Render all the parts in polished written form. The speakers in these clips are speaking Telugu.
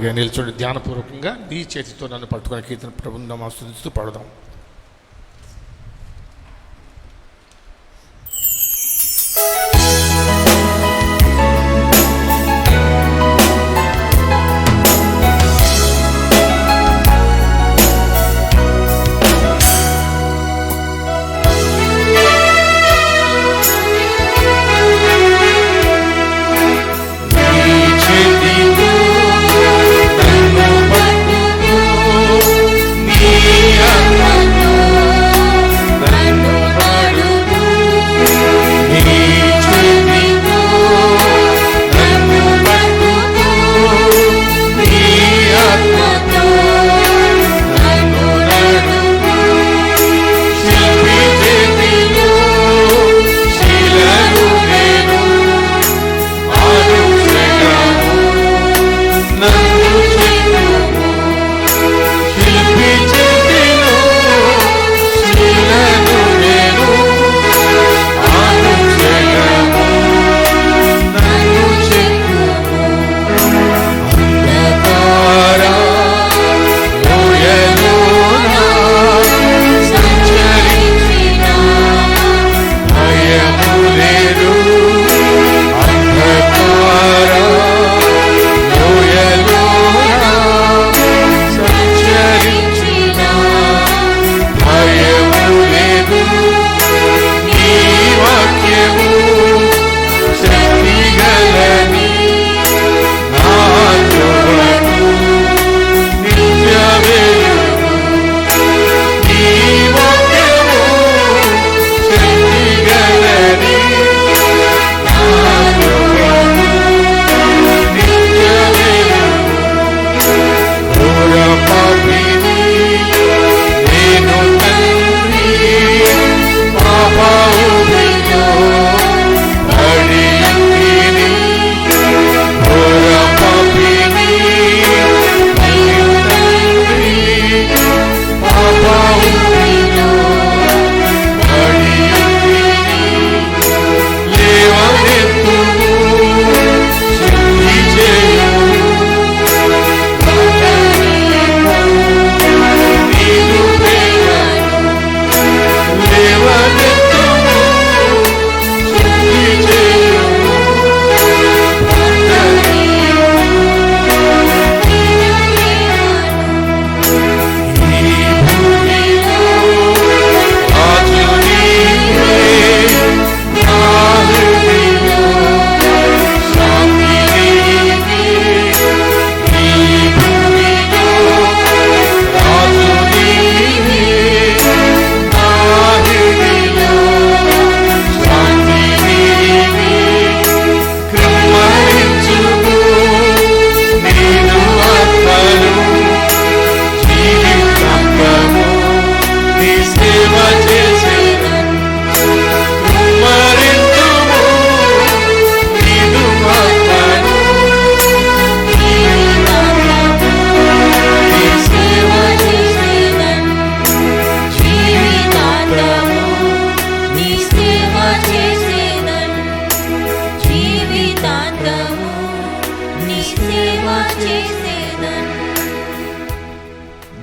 అలాగే నిల్చొని ధ్యానపూర్వకంగా నీ చేతితో నన్ను పట్టుకునే కీర్తన ప్రభుత్వం ఆస్వాదిస్తూ పాడదాం.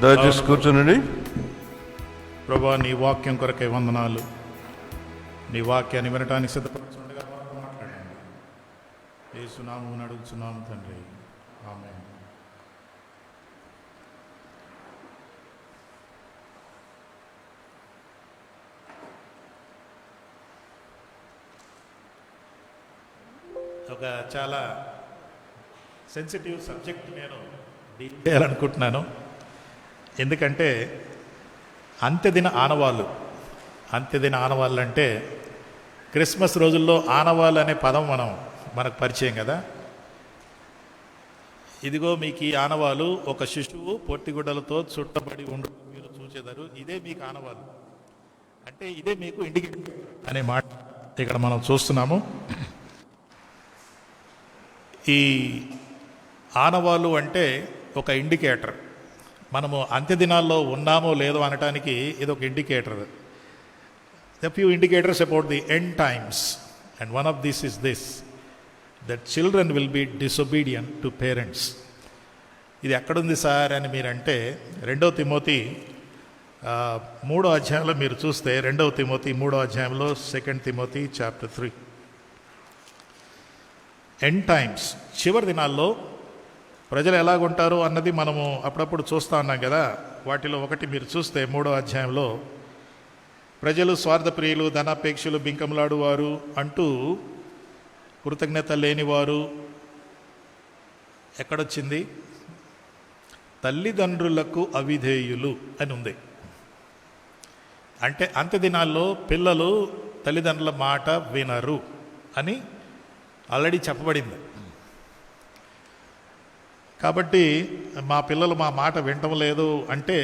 దయచేసి కూర్చోనండి. ప్రభా, నీ వాక్యం కొరకై వందనాలు. నీ వాక్యాన్ని వినటానికి సిద్ధపడుతుండగా మాట్లాడండి. యేసు నామమున అడుగుచున్నాము తండ్రి, ఆమేన్. ఒక చాలా సెన్సిటివ్ సబ్జెక్ట్ నేను డీల్ చేయాలనుకుంటున్నాను. ఎందుకంటే అంత్యదిన ఆనవాళ్ళు అంటే క్రిస్మస్ రోజుల్లో ఆనవాళ్ళు అనే పదం మనకు పరిచయం కదా. ఇదిగో మీకు ఈ ఆనవాళ్ళు, ఒక శిశువు పొట్టిగుడ్డలతో చుట్టబడి ఉండు మీరు చూసేదారు, ఇదే మీకు ఆనవాళ్ళు అంటే ఇదే మీకు ఇండికేట్ అనే మాట ఇక్కడ మనం చూస్తున్నాము. ఈ ఆనవాళ్ళు అంటే ఒక ఇండికేటర్. మనము అంత్యదినాల్లో ఉన్నామో లేదో అనటానికి ఇది ఒక indicator. The few indicators about the end times, and one of this is this, that children will be disobedient to parents. ఇది ఎక్కడుంది సార్ అని మీరంటే 2 తిమోతి 3వ అధ్యాయంలో మీరు చూస్తే 2 తిమోతి 3వ అధ్యాయంలో 2 తిమోతి చాప్టర్ 3 ఎండ్ టైమ్స్, చివరి దినాల్లో ప్రజలు ఎలాగుంటారు అన్నది మనము అప్పుడప్పుడు చూస్తూ ఉన్నాం కదా. వాటిలో ఒకటి మీరు చూస్తే 3వ అధ్యాయంలో ప్రజలు స్వార్థప్రియులు, ధనాపేక్షలు, బింకములాడువారు అంటూ కృతజ్ఞత లేనివారు. ఎక్కడొచ్చింది? తల్లిదండ్రులకు అవిధేయులు అని ఉంది. అంటే అంత్య దినాల్లో పిల్లలు తల్లిదండ్రుల మాట వినరు అని ఆల్రెడీ చెప్పబడింది. కాబట్టి మా పిల్లలు మా మాట వినటం లేదు అంటే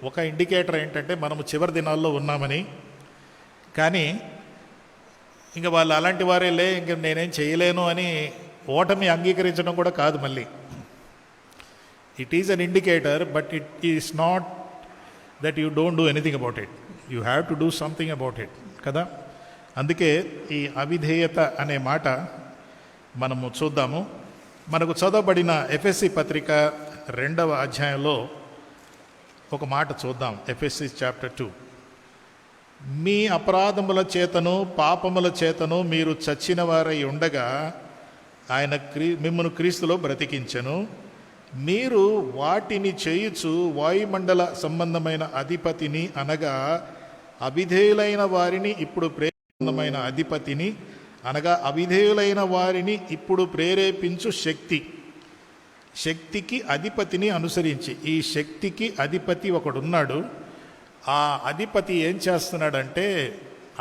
ఒక ఇండికేటర్ ఏంటంటే మనము చివరి దినాల్లో ఉన్నామని. కానీ ఇంకా వాళ్ళు అలాంటి వారేలే, ఇంక నేనేం చేయలేను అని ఓటమి అంగీకరించడం కూడా కాదు. మళ్ళీ it is an indicator, but it is not that you don't do anything about it. You have to do something about it కదా. అందుకే ఈ అవిధేయత అనే మాట మనము చూద్దాము. మనకు చదవబడిన ఎఫెసీ పత్రిక 2వ అధ్యాయంలో ఒక మాట చూద్దాం. ఎఫెసీ చాప్టర్ 2. మీ అపరాధముల చేతను పాపముల చేతను మీరు చచ్చిన వారై ఉండగా ఆయన మిమ్మను క్రీస్తులో బ్రతికించెను. మీరు వాటిని చేయుచు వాయుమండల సంబంధమైన అధిపతిని అనగా అవిధేయులైన వారిని ఇప్పుడు ప్రేరణ అధిపతిని అనగా అవిధేయులైన వారిని ఇప్పుడు ప్రేరేపించు శక్తికి అధిపతిని అనుసరించి. ఈ శక్తికి అధిపతి ఒకడున్నాడు. ఆ అధిపతి ఏం చేస్తున్నాడంటే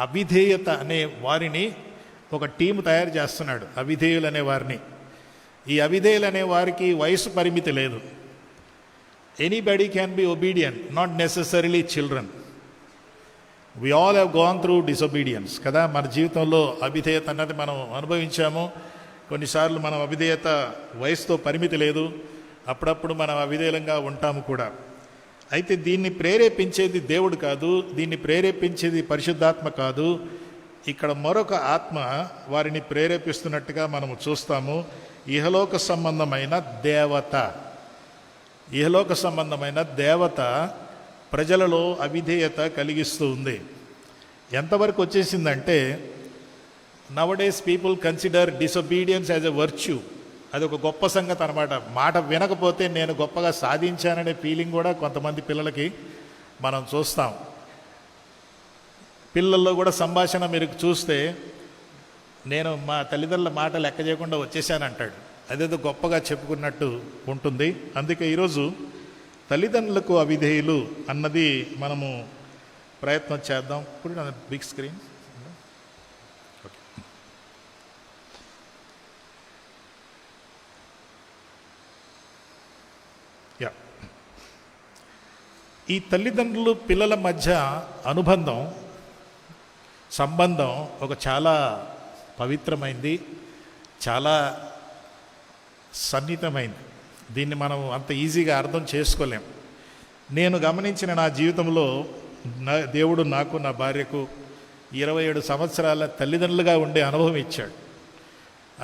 అవిధేయత అనే వారిని ఒక టీము తయారు చేస్తున్నాడు. అవిధేయులు అనే వారిని. ఈ అవిధేయులు అనే వారికి వయసు పరిమితి లేదు. Anybody can be obedient, not necessarily children. We all have gone through disobedience కదా. మన జీవితంలో అవిధేయత అన్నది మనం అనుభవించాము. కొన్నిసార్లు మనం అవిధేయత వయసుతో పరిమితి లేదు, అప్పుడప్పుడు మనం అవిధేయంగా ఉంటాము కూడా. అయితే దీన్ని ప్రేరేపించేది దేవుడు కాదు, దీన్ని ప్రేరేపించేది పరిశుద్ధాత్మ కాదు. ఇక్కడ మరొక ఆత్మ వారిని ప్రేరేపిస్తున్నట్టుగా మనము చూస్తాము. ఇహలోక సంబంధమైన దేవత ప్రజలలో అవిధేయత కలిగిస్తూ ఉంది. ఎంతవరకు వచ్చేసిందంటే nowadays people consider disobedience as a virtue. అది ఒక గొప్ప సంగతి అనమాట. మాట వినకపోతే నేను గొప్పగా సాధించాననే ఫీలింగ్ కూడా కొంతమంది పిల్లలకి మనం చూస్తాం. పిల్లల్లో కూడా సంభాషణ మీరు చూస్తే నేను మా తల్లిదండ్రుల మాట లెక్క చేయకుండా వచ్చేసానంటాడు. అదేదో గొప్పగా చెప్పుకున్నట్టు ఉంటుంది. అందుకే ఈరోజు తల్లిదండ్రులకు అవిధేయులు అన్నది మనము ప్రయత్నం చేద్దాం. ఇప్పుడు బిగ్ స్క్రీన్. ఈ తల్లిదండ్రులు పిల్లల మధ్య సంబంధం ఒక చాలా పవిత్రమైంది, చాలా సన్నిహితమైంది. దీన్ని మనం అంత ఈజీగా అర్థం చేసుకోలేం. నేను గమనించిన నా జీవితంలో దేవుడు నాకు, నా భార్యకు 27 సంవత్సరాల తల్లిదండ్రులుగా ఉండే అనుభవం ఇచ్చాడు.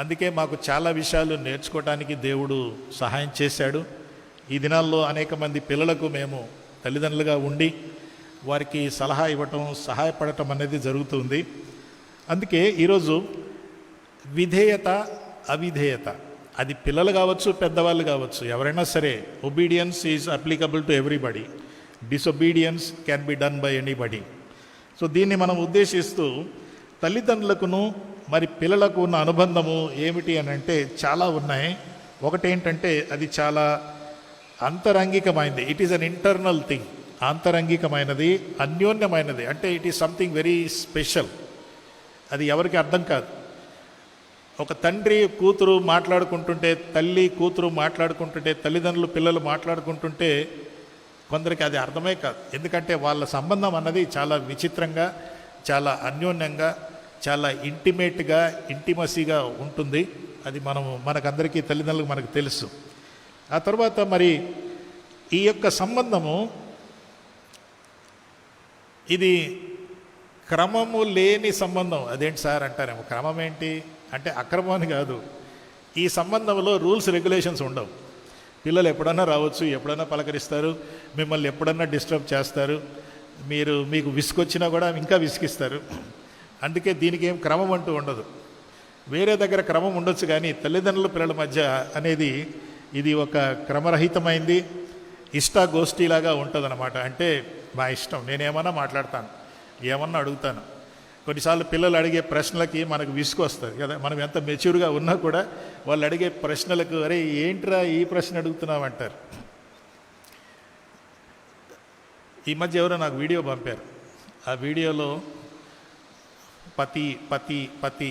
అందుకే మాకు చాలా విషయాలు నేర్చుకోవడానికి దేవుడు సహాయం చేశాడు. ఈ దినాల్లో అనేక మంది పిల్లలకు మేము తల్లిదండ్రులుగా ఉండి వారికి సలహా ఇవ్వటం, సహాయపడటం అనేది జరుగుతుంది. అందుకే ఈరోజు విధేయత, అవిధేయత అది పిల్లలు కావచ్చు, పెద్దవాళ్ళు కావచ్చు, ఎవరైనా సరే. Obedience is applicable to everybody. Disobedience can be done by anybody. So దీన్ని మనం ఉద్దేశిస్తూ తల్లిదండ్రులకును మరి పిల్లలకు ఉన్న అనుబంధము ఏమిటి అని అంటే చాలా ఉన్నాయి. ఒకటేంటంటే అది చాలా అంతరంగికమైనది. It is an internal thing. ఆంతరంగికమైనది, అన్యోన్యమైనది. అంటే it is something very special. అది ఎవరికి అర్థం కాదు. ఒక తండ్రి కూతురు మాట్లాడుకుంటుంటే, తల్లి కూతురు మాట్లాడుకుంటుంటే, తల్లిదండ్రులు పిల్లలు మాట్లాడుకుంటుంటే కొందరికి అది అర్థమే కాదు. ఎందుకంటే వాళ్ళ సంబంధం అన్నది చాలా విచిత్రంగా, చాలా అన్యోన్యంగా, చాలా ఇంటిమసీగా ఉంటుంది. అది మనకందరికీ తల్లిదండ్రులకు మనకు తెలుసు. ఆ తర్వాత మరి ఈ యొక్క సంబంధము ఇది క్రమము లేని సంబంధం. అదేంటి సార్ అంటారేమో. క్రమం ఏంటి అంటే అక్రమం అని కాదు. ఈ సంబంధంలో రూల్స్ రెగ్యులేషన్స్ ఉండవు. పిల్లలు ఎప్పుడన్నా రావచ్చు, ఎప్పుడన్నా పలకరిస్తారు, మిమ్మల్ని ఎప్పుడన్నా డిస్టర్బ్ చేస్తారు, మీకు విసుకొచ్చినా కూడా ఇంకా విసిగిస్తారు. అందుకే దీనికి ఏం క్రమం అంటూ ఉండదు. వేరే దగ్గర క్రమం ఉండొచ్చు, కానీ తల్లిదండ్రుల పిల్లల మధ్య అనేది ఇది ఒక క్రమరహితమైంది, ఇష్టాగోష్ఠిలాగా ఉంటుంది అన్నమాట. అంటే మా ఇష్టం, నేనేమన్నా మాట్లాడతాను, ఏమన్నా అడుగుతాను. కొన్నిసార్లు పిల్లలు అడిగే ప్రశ్నలకి మనకు విసుగు వస్తుంది కదా. మనం ఎంత మెచ్యూర్గా ఉన్నా కూడా వాళ్ళు అడిగే ప్రశ్నలకు అరే ఏంట్రా ఈ ప్రశ్న అడుగుతున్నావు అంటారు. ఈ మధ్య ఎవరో నాకు వీడియో పంపారు. ఆ వీడియోలో పతి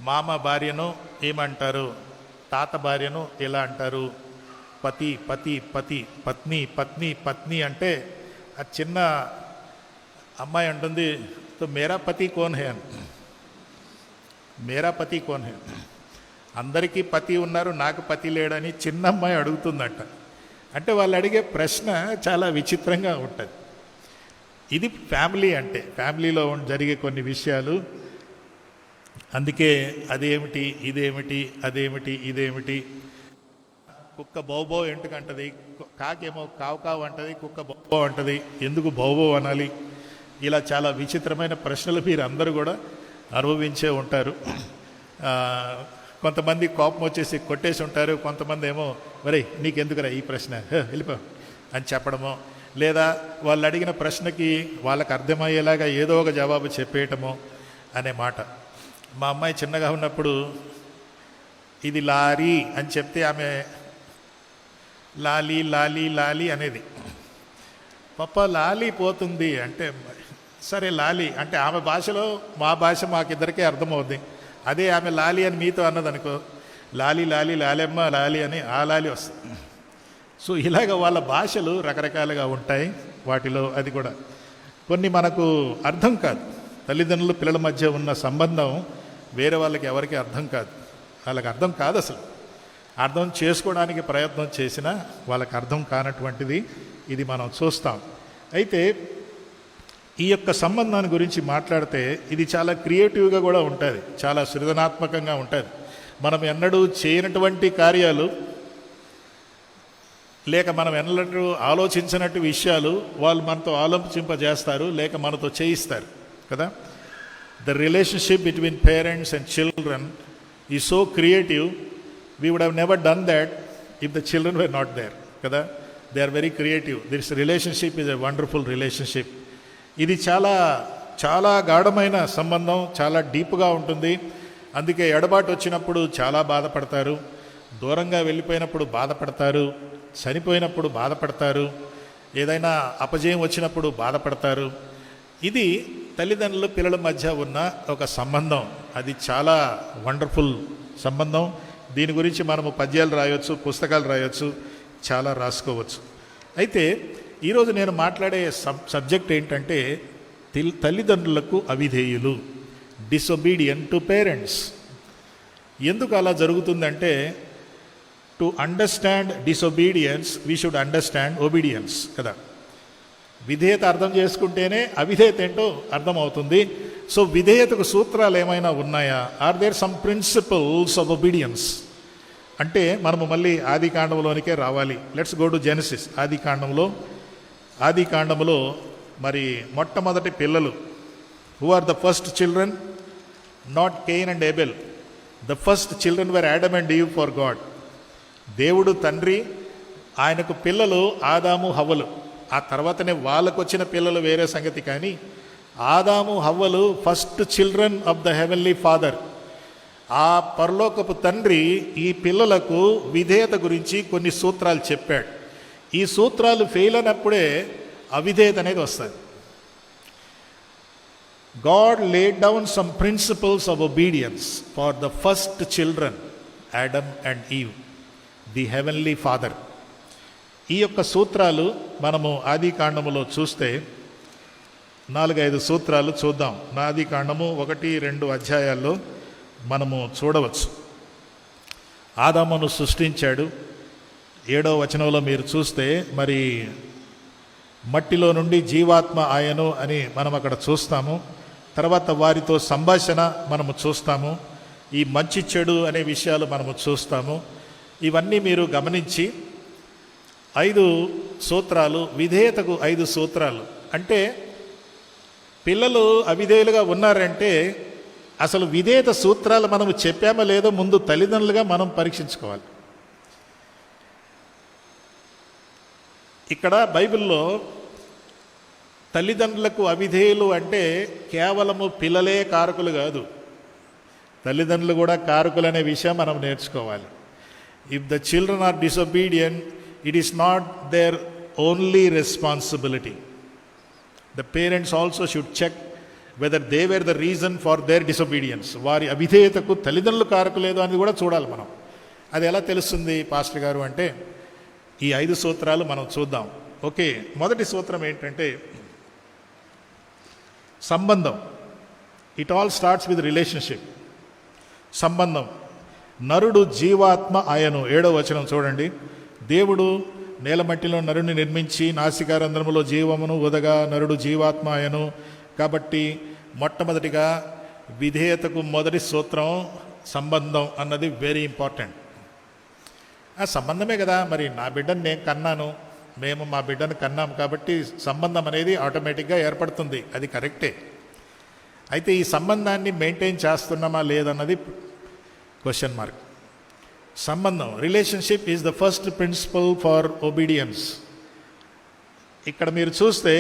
మామ భార్యను ఏమంటారు, తాత భార్యను ఎలా అంటారు, పతి పత్ని అంటే ఆ చిన్న అమ్మాయి అంటుంది తో మేరా పతి కోన్ హే అని. మేరా పతి కోన్ హే, అందరికీ పతి ఉన్నారు, నాకు పతి లేడని చిన్న అమ్మాయి అడుగుతుందట. అంటే వాళ్ళు అడిగే ప్రశ్న చాలా విచిత్రంగా ఉంటుంది. ఇది ఫ్యామిలీ అంటే, ఫ్యామిలీలో జరిగే కొన్ని విషయాలు. అందుకే అదేమిటి ఇదేమిటి. కుక్క బౌబో ఎందుకంటది, కాకేమో కావు అంటది, కుక్క బౌబో అంటది, ఎందుకు బౌబో అనాలి? ఇలా చాలా విచిత్రమైన ప్రశ్నలు మీరు అందరూ కూడా అనుభవించే ఉంటారు. కొంతమంది కోపం వచ్చేసి కొట్టేసి ఉంటారు, కొంతమంది ఏమో వరే నీకెందుకురా ఈ ప్రశ్న, వెళ్ళిపో అని చెప్పడమో, లేదా వాళ్ళు అడిగిన ప్రశ్నకి వాళ్ళకి అర్థమయ్యేలాగా ఏదో ఒక జవాబు చెప్పేయటమో అనే మాట. మా అమ్మాయి చిన్నగా ఉన్నప్పుడు ఇది లారీ అని చెప్తే ఆమె లాలీ అనేది. పప్ప లాలీ పోతుంది అంటే, సరే లాలీ అంటే ఆమె భాషలో మా భాష మాకిద్దరికీ అర్థమవుద్ది. అదే ఆమె లాలీ అని మీతో అన్నదనుకో, లాలెమ్మ లాలీ అని ఆ లాలీ వస్తుంది. సో ఇలాగ వాళ్ళ భాషలు రకరకాలుగా ఉంటాయి. వాటిలో అది కూడా కొన్ని మనకు అర్థం కాదు. తల్లిదండ్రులు పిల్లల మధ్య ఉన్న సంబంధం వేరే వాళ్ళకి ఎవరికి అర్థం కాదు. వాళ్ళకి అర్థం కాదు, అసలు అర్థం చేసుకోవడానికి ప్రయత్నం చేసినా వాళ్ళకి అర్థం కానటువంటిది ఇది మనం చూస్తాం. అయితే ఈ యొక్క సంబంధాన్ని గురించి మాట్లాడితే ఇది చాలా క్రియేటివ్గా కూడా ఉంటుంది, చాలా సృజనాత్మకంగా ఉంటుంది. మనం ఎన్నడూ చేయనటువంటి కార్యాలు, లేక మనం ఎన్నడూ ఆలోచించినట్టు విషయాలు వాళ్ళు మనతో ఆలోచింపజేస్తారు, లేక మనతో చేయిస్తారు కదా. The relationship between parents and children is so creative. We would have never done that if the children were not there కదా. They are very creative. This relationship is a wonderful relationship. ఇది చాలా చాలా గాఢమైన సంబంధం, చాలా డీప్గా ఉంటుంది. అందుకే ఎడబాటు వచ్చినప్పుడు చాలా బాధపడతారు, దూరంగా వెళ్ళిపోయినప్పుడు బాధపడతారు, చనిపోయినప్పుడు బాధపడతారు, ఏదైనా అపజయం వచ్చినప్పుడు బాధపడతారు. ఇది తల్లిదండ్రులు పిల్లల మధ్య ఉన్న ఒక సంబంధం. అది చాలా వండర్ఫుల్ సంబంధం. దీని గురించి మనము పద్యాలు రాయొచ్చు, పుస్తకాలు రాయొచ్చు, చాలా రాసుకోవచ్చు. అయితే ఈరోజు నేను మాట్లాడే సబ్జెక్ట్ ఏంటంటే తల్లిదండ్రులకు అవిధేయులు, డిసొబీడియంట్ టు పేరెంట్స్. ఎందుకు అలా జరుగుతుందంటే, to understand disobedience we should understand obedience కదా. విధేయత అర్థం చేసుకుంటేనే అవిధేయత ఏంటో అర్థమవుతుంది. సో విధేయతకు సూత్రాలు ఏమైనా ఉన్నాయా? Are there some principles of obedience అంటే మనము మళ్ళీ ఆది కాండంలోనికే రావాలి. Let's go to Genesis. ఆది కాండములో మరి మొట్టమొదటి పిల్లలు, who are the first children? Not Cain and Abel. The first children were Adam and Eve for God. దేవుడు తండ్రి, ఆయనకు పిల్లలు ఆదాము హవ్వలు. ఆ తర్వాతనే వాళ్ళకు వచ్చిన పిల్లలు వేరే సంగతి, కానీ ఆదాము హవ్వలు first children of the heavenly father. ఆ పరలోకపు తండ్రి ఈ పిల్లలకు విధేయత గురించి కొన్ని సూత్రాలు చెప్పాడు. ఈ సూత్రాలు ఫెయిల్ అయినప్పుడే అవిధేయత అనేది వస్తుంది. God laid down some principles of obedience for the first children, Adam and Eve, the heavenly father. ఈ యొక్క సూత్రాలు మనము ఆది కాండములో చూస్తే 4-5 సూత్రాలు చూద్దాం. ఆది కాండము 1-2 అధ్యాయాల్లో మనము చూడవచ్చు. ఆదామును సృష్టించాడు. 7వ వచనంలో మీరు చూస్తే మరి మట్టిలో నుండి జీవాత్మ ఆయను అని మనం అక్కడ చూస్తాము. తర్వాత వారితో సంభాషణ మనము చూస్తాము. ఈ మంచి చెడు అనే విషయాలు మనము చూస్తాము. ఇవన్నీ మీరు గమనించి 5 సూత్రాలు, విధేయతకు 5 సూత్రాలు. అంటే పిల్లలు అవిధేయులుగా ఉన్నారంటే అసలు విధేయత సూత్రాలు మనము చెప్పామో లేదో ముందు తల్లిదండ్రులుగా మనం పరీక్షించుకోవాలి. ఇక్కడ బైబిల్లో తల్లిదండ్రులకు అవిధేయులు అంటే కేవలము పిల్లలే కారకులు కాదు, తల్లిదండ్రులు కూడా కారకులు అనే విషయం మనం నేర్చుకోవాలి. If the children are disobedient, it is not their only responsibility. The parents also should check whether they were the reason for their disobedience. వారి అవిధేయతకు తల్లిదండ్రులు కారకులేదు అనేది కూడా చూడాలి మనం. అది ఎలా తెలుస్తుంది పాస్టర్ గారు అంటే ఈ 5 సూత్రాలు మనం చూద్దాం. ఓకే, మొదటి సూత్రం ఏంటంటే సంబంధం. It all starts with relationship. సంబంధం. నరుడు జీవాత్మ ఆయను. 7వ వచనం చూడండి. దేవుడు నేలమట్టిలో నరుని నిర్మించి నాసికారంధ్రములో జీవమును ఉదగా నరుడు జీవాత్మ ఆయను. కాబట్టి మొట్టమొదటిగా విధేయతకు మొదటి సూత్రం సంబంధం అన్నది వెరీ ఇంపార్టెంట్. ఆ సంబంధమే కదా, మరి నా బిడ్డను నేను కన్నాను, మేము మా బిడ్డను కన్నాం కాబట్టి సంబంధం అనేది ఆటోమేటిక్గా ఏర్పడుతుంది. అది కరెక్టే. అయితే ఈ సంబంధాన్ని మెయింటైన్ చేస్తున్నామా లేదన్నది క్వశ్చన్ మార్క్. సంబంధం, relationship is the first principle for obedience. ఇక్కడ మీరు చూస్తే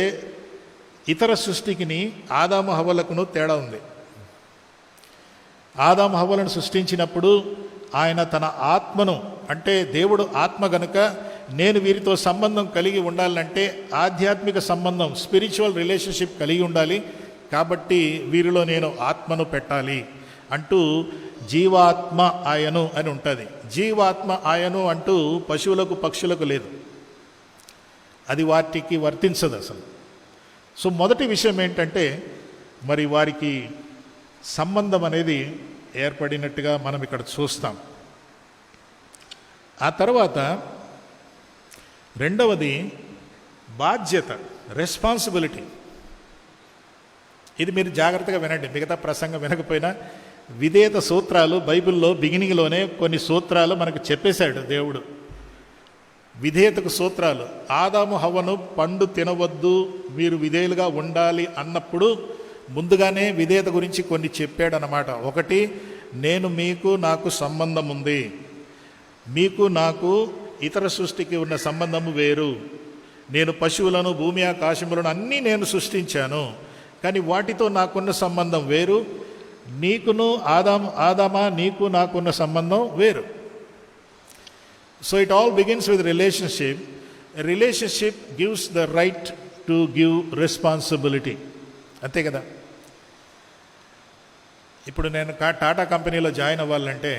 ఇతర సృష్టికిని ఆదాము హవ్వలకును తేడా ఉంది. ఆదాము హవ్వలను సృష్టించినప్పుడు ఆయన తన ఆత్మను, అంటే దేవుడు ఆత్మ గనుక నేను వీరితో సంబంధం కలిగి ఉండాలంటే ఆధ్యాత్మిక సంబంధం, స్పిరిచువల్ రిలేషన్షిప్ కలిగి ఉండాలి. కాబట్టి వీరిలో నేను ఆత్మను పెట్టాలి అంటూ జీవాత్మ ఆయను అని ఉంటుంది. జీవాత్మ ఆయను అంటూ పశువులకు పక్షులకు లేదు, అది వాటికి వర్తించదు అసలు. సో మొదటి విషయం ఏంటంటే మరి వారికి సంబంధం అనేది ఏర్పడినట్టుగా మనం ఇక్కడ చూస్తాం. ఆ తర్వాత రెండవది బాధ్యత, రెస్పాన్సిబిలిటీ. ఇది మీరు జాగ్రత్తగా వినండి, మిగతా ప్రసంగం వినకపోయినా విధేయత సూత్రాలు బైబిల్లో బిగినింగ్లోనే కొన్ని సూత్రాలు మనకు చెప్పేశాడు దేవుడు. విధేయతకు సూత్రాలు. ఆదాము హవ్వను పండు తినవద్దు, మీరు విధేయులుగా ఉండాలి అన్నప్పుడు ముందుగానే విధేయత గురించి కొన్ని చెప్పాడు అన్నమాట. ఒకటి, నేను మీకు నాకు సంబంధం ఉంది, మీకు నాకు ఇతర సృష్టికి ఉన్న సంబంధము వేరు. నేను పశువులను భూమి ఆకాశములను అన్నీ నేను సృష్టించాను, కానీ వాటితో నాకున్న సంబంధం వేరు. నీకును ఆదామా నీకు నాకున్న సంబంధం వేరు. So it all begins with relationship. Relationship gives the right to give responsibility. అంతే కదా. ఇప్పుడు నేను టాటా కంపెనీలో జాయిన్ అవ్వాలంటే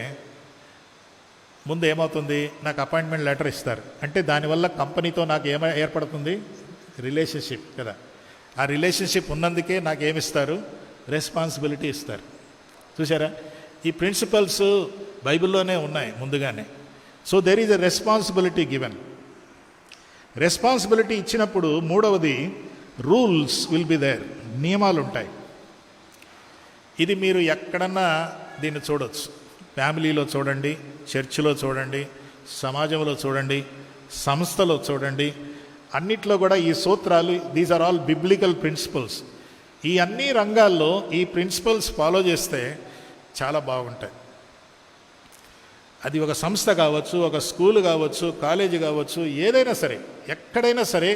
ముందు ఏమవుతుంది, నాకు అపాయింట్మెంట్ లెటర్ ఇస్తారు. అంటే దానివల్ల కంపెనీతో నాకు ఏర్పడుతుంది రిలేషన్షిప్ కదా. ఆ రిలేషన్షిప్ ఉన్నందుకే నాకు ఏమిస్తారు, రెస్పాన్సిబిలిటీ ఇస్తారు. చూసారా, ఈ ప్రిన్సిపల్స్ బైబిల్లోనే ఉన్నాయి ముందుగానే. So there is a responsibility given. Responsibility ఇచ్చినప్పుడు మూడవది రూల్స్ విల్ బి దేర్, నియమాలు ఉంటాయి. ఇది మీరు ఎక్కడన్నా దీన్ని చూడవచ్చు. ఫ్యామిలీలో చూడండి, చర్చిలో చూడండి, సమాజంలో చూడండి, సంస్థలో చూడండి, అన్నిట్లో కూడా ఈ సూత్రాలు, these are all biblical principles. ఈ అన్ని రంగాల్లో ఈ ప్రిన్సిపల్స్ ఫాలో చేస్తే చాలా బాగుంటాయి. అది ఒక సంస్థ కావచ్చు, ఒక స్కూల్ కావచ్చు, కాలేజీ కావచ్చు, ఏదైనా సరే, ఎక్కడైనా సరే,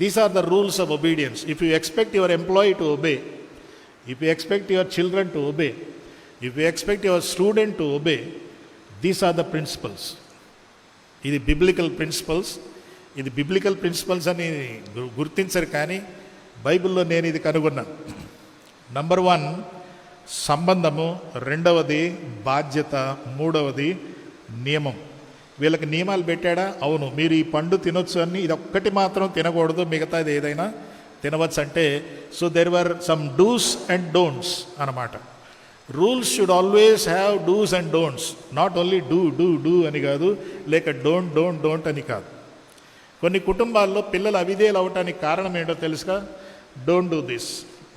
these are the rules of obedience. If you expect your employee to obey, if you expect your children to obey, if you expect your student to obey, these are the principles. ఇది బిబ్లికల్ ప్రిన్సిపల్స్. ఇది బిబ్లికల్ ప్రిన్సిపల్స్ అని గుర్తించరు, కానీ బైబిల్లో నేను ఇది కనుగొన్నాను. నంబర్ 1 సంబంధము, రెండవది బాధ్యత, మూడవది నియమం. వీళ్ళకి నియమాలు పెట్టాడా? అవును, మీరు ఈ పండు తినొచ్చు అని, ఇది ఒక్కటి మాత్రం తినకూడదు, మిగతాది ఏదైనా తినవచ్చు అంటే. So there were some dos and don'ts అన్నమాట. Rules should always have dos and don'ts, not only do అని కాదు, లేక డోంట్ అని కాదు. కొన్ని కుటుంబాల్లో పిల్లలు అవిధేయులు అవటానికి కారణం ఏంటో తెలుసుగా? Don't do this,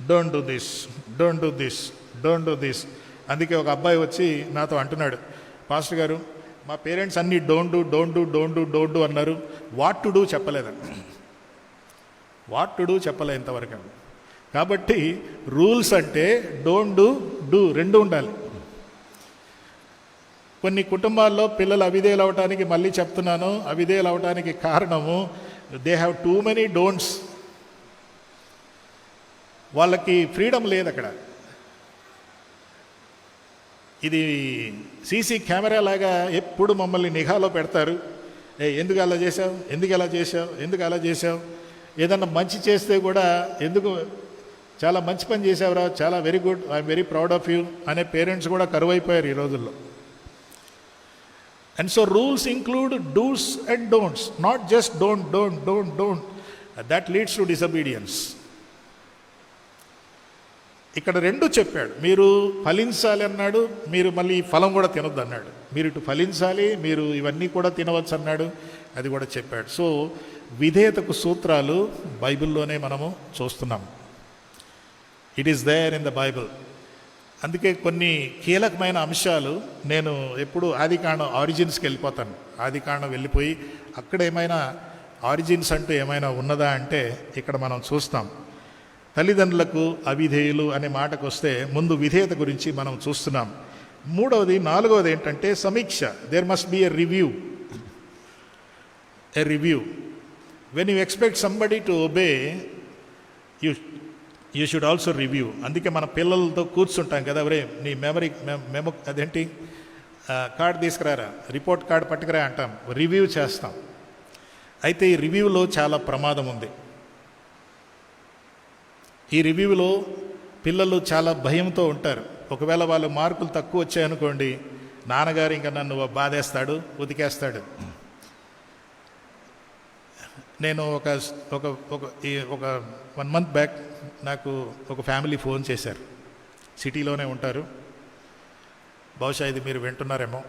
don't do this, don't do this, don't do this. అందుకే ఒక అబ్బాయి వచ్చి నాతో అంటున్నాడు, పాస్టర్ గారు, మా పేరెంట్స్ అన్నీ డోంట్ డూ అన్నారు. వాట్ టు డూ చెప్పలేదండి. వాట్ టు డూ చెప్పలే ఇంతవరకు. కాబట్టి రూల్స్ అంటే డోంట్ డూ రెండు ఉండాలి. కొన్ని కుటుంబాల్లో పిల్లలు అవిధేయులు అవటానికి, మళ్ళీ చెప్తున్నాను, అవిధేయులు అవటానికి కారణము they have too many don'ts. వాళ్ళకి ఫ్రీడమ్ లేదు అక్కడ. ఇది సీసీ కెమెరా లాగా ఎప్పుడు మమ్మల్ని నిఘాలో పెడతారు. ఎందుకు అలా చేసావు, ఎందుకు అలా చేసావు, ఏదన్నా మంచి చేస్తే కూడా ఎందుకు చాలా మంచి పని చేసావురా, చాలా very good, I'm very proud of you అనే పేరెంట్స్ కూడా కరువైపోయారు ఈ రోజుల్లో. And so rules include dos and don'ts, not just don't. That leads to disobedience. ఇక్కడ రెండు చెప్పాడు. మీరు ఫలించాలి అన్నాడు, మీరు మళ్ళీ ఫలం కూడా తినొద్దు అన్నాడు. మీరు ఇటు ఫలించాలి, మీరు ఇవన్నీ కూడా తినవచ్చు అన్నాడు, అది కూడా చెప్పాడు. సో విధేయతకు సూత్రాలు బైబిల్లోనే మనము చూస్తున్నాం. It is there in the Bible. అందుకే కొన్ని కీలకమైన అంశాలు నేను ఎప్పుడు ఆదికాండం ఆరిజిన్స్కి వెళ్ళిపోతాను. ఆదికాండం వెళ్ళిపోయి అక్కడ ఏమైనా ఆరిజిన్స్ అంటూ ఏమైనా ఉన్నదా అంటే ఇక్కడ మనం చూస్తాం. తల్లిదండ్రులకు అవిధేయులు అనే మాటకు వస్తే ముందు విధేయత గురించి మనం చూస్తున్నాం. నాలుగవది ఏంటంటే సమీక్ష. There must be a review. When you expect somebody to obey, you should also review. అందుకే మన పిల్లలతో కూర్చుంటాం కదా, ఒరే నీ మెమో అదేంటి కార్డు తీసుకురారా, రిపోర్ట్ కార్డు పట్టుకురా అంటాం, రివ్యూ చేస్తాం. అయితే ఈ రివ్యూలో చాలా ప్రమాదం ఉంది. ఈ రివ్యూలో పిల్లలు చాలా భయంతో ఉంటారు. ఒకవేళ వాళ్ళు మార్కులు తక్కువ వచ్చాయనుకోండి, నాన్నగారు ఇంకా నన్ను బాధేస్తాడు, ఉతికేస్తాడు. నేను ఒక 1 month బ్యాక్ నాకు ఒక ఫ్యామిలీ ఫోన్ చేశారు. సిటీలోనే ఉంటారు, బహుశా ఇది మీరు వింటున్నారేమో.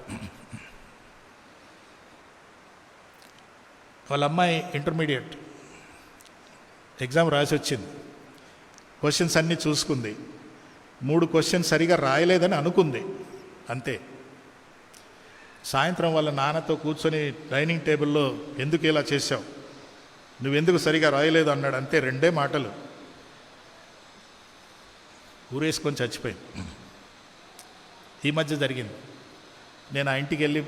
వాళ్ళ అమ్మాయి ఇంటర్మీడియట్ ఎగ్జామ్ రాసి వచ్చింది. క్వశ్చన్స్ అన్నీ చూసుకుంది. 3 క్వశ్చన్స్ సరిగా రాయలేదని అనుకుంది, అంతే. సాయంత్రం వాళ్ళ నాన్నతో కూర్చొని డైనింగ్ టేబుల్లో ఎందుకు ఇలా చేశావు, నువ్వెందుకు సరిగా రాయలేదు అన్నాడు. అంతే, 2 మాటలు. ఊరేసుకొని చచ్చిపోయింది. ఈ మధ్య జరిగింది. నేను ఆ ఇంటికి వెళ్ళి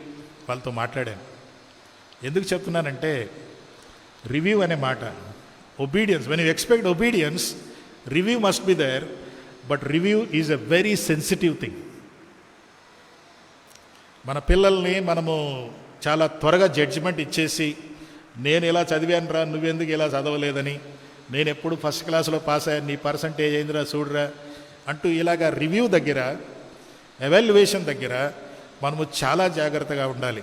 వాళ్ళతో మాట్లాడాను. ఎందుకు చెప్తున్నానంటే రివ్యూ అనే మాట, obedience, when you expect obedience, review must be there. But review is a very sensitive thing. మన పిల్లల్ని మనము చాలా త్వరగా జడ్జిమెంట్ ఇచ్చేసి, నేను ఇలా చదివాను రా, నువ్వెందుకు ఇలా చదవలేదని, నేను ఎప్పుడు ఫస్ట్ క్లాస్లో పాస్ అయ్యాను, నీ పర్సంటేజ్ అయిందిరా చూడరా అంటూ ఇలాగా రివ్యూ దగ్గర, ఎవాల్యుయేషన్ దగ్గర మనము చాలా జాగ్రత్తగా ఉండాలి.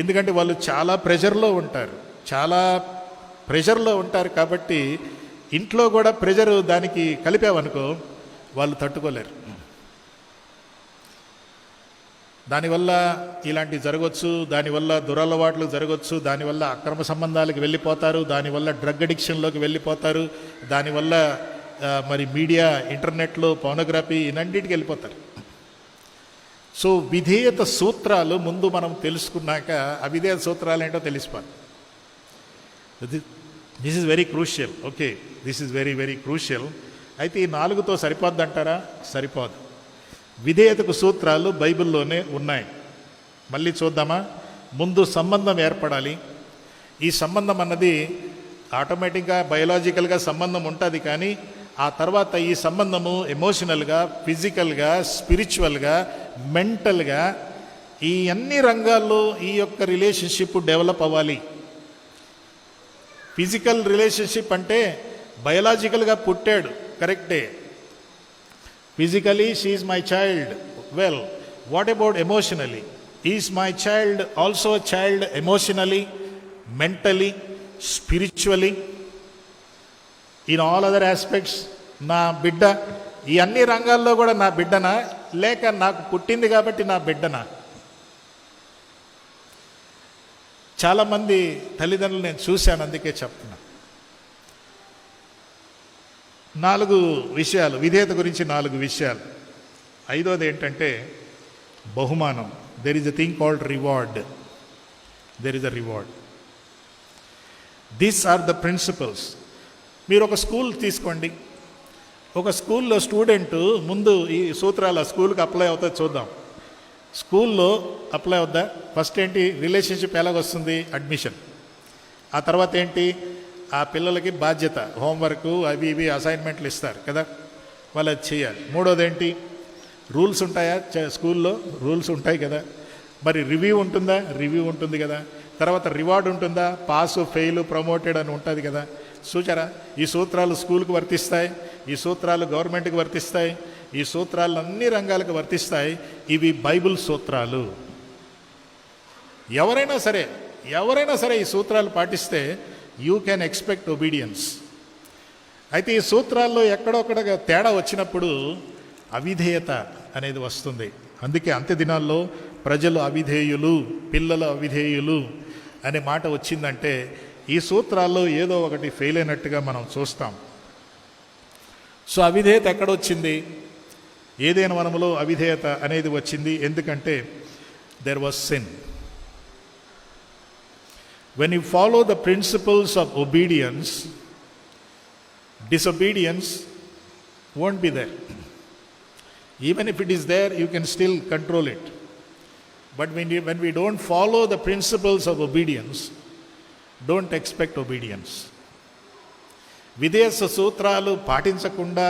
ఎందుకంటే వాళ్ళు చాలా ప్రెషర్లో ఉంటారు కాబట్టి ఇంట్లో కూడా ప్రెషర్ దానికి కలిపామనుకో వాళ్ళు తట్టుకోలేరు. దానివల్ల ఇలాంటివి జరగవచ్చు, దానివల్ల దురలవాట్లు జరగవచ్చు, దానివల్ల అక్రమ సంబంధాలకు వెళ్ళిపోతారు, దానివల్ల డ్రగ్ అడిక్షన్లోకి వెళ్ళిపోతారు, దానివల్ల మరి మీడియా, ఇంటర్నెట్లో పోర్నోగ్రఫీ ఇన్నింటికి వెళ్ళిపోతారు. సో విధేయత సూత్రాలు ముందు మనం తెలుసుకున్నాక అవిధేయత సూత్రాలు ఏంటో తెలిసిపోదు. This is very crucial. Okay, this is very very crucial. అయితే ఈ 4తో సరిపోద్దంటారా? సరిపోదు. విధేయతకు సూత్రాలు బైబిల్లోనే ఉన్నాయి. మళ్ళీ చూద్దామా? ముందు సంబంధం ఏర్పడాలి. ఈ సంబంధం అన్నది ఆటోమేటిక్గా బయోలాజికల్గా సంబంధం ఉంటుంది, కానీ ఆ తర్వాత ఈ సంబంధము ఎమోషనల్గా, ఫిజికల్గా, స్పిరిచువల్గా, మెంటల్గా ఈ అన్ని రంగాల్లో ఈ యొక్క రిలేషన్షిప్ డెవలప్ అవ్వాలి. ఫిజికల్ రిలేషన్షిప్ అంటే బయోలాజికల్గా పుట్టాడు, కరెక్టే. Physically she is my child, well, what about emotionally? Is my child also child emotionally, mentally, spiritually, in all other aspects? నా బిడ్డ ఈ అన్ని రంగాల్లో కూడా నా బిడ్డనా, లేక నాకు పుట్టింది కాబట్టి నా బిడ్డనా? చాలామంది తల్లిదండ్రులు నేను చూశాను, అందుకే చెప్తున్నా. 4 విషయాలు, విధేయత గురించి 4 విషయాలు. 5వది ఏంటంటే బహుమానం. There is a thing called reward. There is a reward. These are the principles. మీరు ఒక స్కూల్ తీసుకోండి. ఒక స్కూల్లో స్టూడెంట్ ముందు ఈ సూత్రాలు ఆ స్కూల్కి అప్లై అవుతుంది చూద్దాం. స్కూల్లో అప్లై అవుద్దా? ఫస్ట్ ఏంటి? రిలేషన్షిప్ ఎలాగొస్తుంది? అడ్మిషన్. ఆ తర్వాత ఏంటి? ఆ పిల్లలకి బాధ్యత, హోంవర్క్ అవి ఇవి అసైన్మెంట్లు ఇస్తారు కదా, వాళ్ళు అది చేయాలి. మూడోది ఏంటి? రూల్స్ ఉంటాయా? స్కూల్లో రూల్స్ ఉంటాయి కదా. మరి రివ్యూ ఉంటుందా? రివ్యూ ఉంటుంది కదా. తర్వాత రివార్డ్ ఉంటుందా? పాసు, ఫెయిల్, ప్రమోటెడ్ అని ఉంటుంది కదా. చూచారా? ఈ సూత్రాలు స్కూల్కి వర్తిస్తాయి, ఈ సూత్రాలు గవర్నమెంట్కి వర్తిస్తాయి, ఈ సూత్రాలు అన్ని రంగాలకు వర్తిస్తాయి. ఇవి బైబిల్ సూత్రాలు. ఎవరైనా సరే ఈ సూత్రాలు పాటిస్తే యూ కెన్ ఎక్స్పెక్ట్ ఒబీడియన్స్. అయితే ఈ సూత్రాల్లో ఎక్కడొక్కడ తేడా వచ్చినప్పుడు అవిధేయత అనేది వస్తుంది. అందుకే అంత్య దినాల్లో ప్రజలు అవిధేయులు, పిల్లలు అవిధేయులు అనే మాట వచ్చిందంటే ఈ సూత్రాల్లో ఏదో ఒకటి ఫెయిల్ అయినట్టుగా మనం చూస్తాం. సో అవిధేయత ఎక్కడొచ్చింది? ఏదైనా వనములో అవిధేయత అనేది వచ్చింది. ఎందుకంటే there was sin. When you follow the principles of obedience, disobedience won't be there. Even if it is there, you can still control it. But when we don't follow the principles of obedience, don't expect obedience. విధేయ సూత్రాలు పాటించకుండా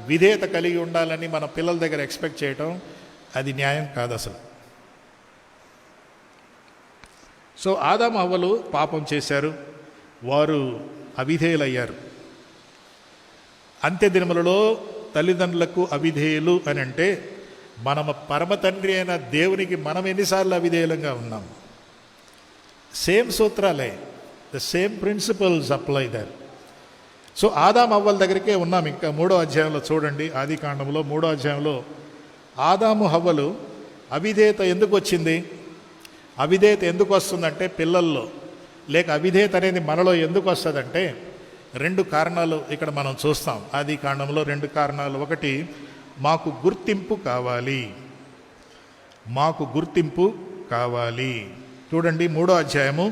విధేయత కలిగి ఉండాలని మన పిల్లల దగ్గర ఎక్స్పెక్ట్ చేయటం అది న్యాయం కాదు అసలు. సో ఆదాము హవ్వలు పాపం చేశారు, వారు అవిధేయులయ్యారు. అంత్య దినములలో తల్లిదండ్రులకు అవిధేయులు అని అంటే మన పరమ తండ్రి అయిన దేవునికి మనం ఎన్నిసార్లు అవిధేయులంగా ఉన్నాం? సేమ్ సూత్రాలే, the same principles apply there. So ఆదాము హవ్వల దగ్గరికే ఉన్నాం. ఇంకా 3వ అధ్యాయంలో చూడండి, ఆది కాండంలో 3వ అధ్యాయంలో ఆదాము హవ్వలు అవిధేయత ఎందుకు వచ్చింది? అవిధేయత ఎందుకు వస్తుందంటే పిల్లల్లో, లేక అవిధేయత అనేది మనలో ఎందుకు వస్తుందంటే 2 కారణాలు ఇక్కడ మనం చూస్తాం. ఆది కాండంలో 2 కారణాలు. ఒకటి, మాకు గుర్తింపు కావాలి. మాకు గుర్తింపు కావాలి. చూడండి 3వ అధ్యాయము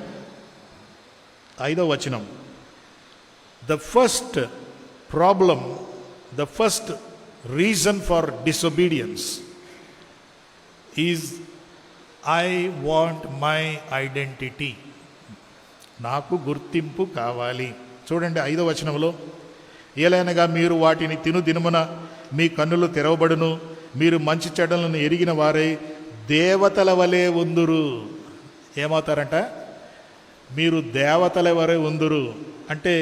5వ వచనం. The first problem, the first reason for disobedience is I want my identity. నాకు గుర్తింపు కావాలి. చూడండి 5వ వచనంలో, ఏలైనగా మీరు వాటిని తిను దినమున మీ కన్నులు తెరవబడును, మీరు మంచి చెడ్డలను ఎరిగిన వారై దేవతల వలె ఉందురు. ఏమవుతారంట? మీరు దేవతల వలె ఉందురు. అంటే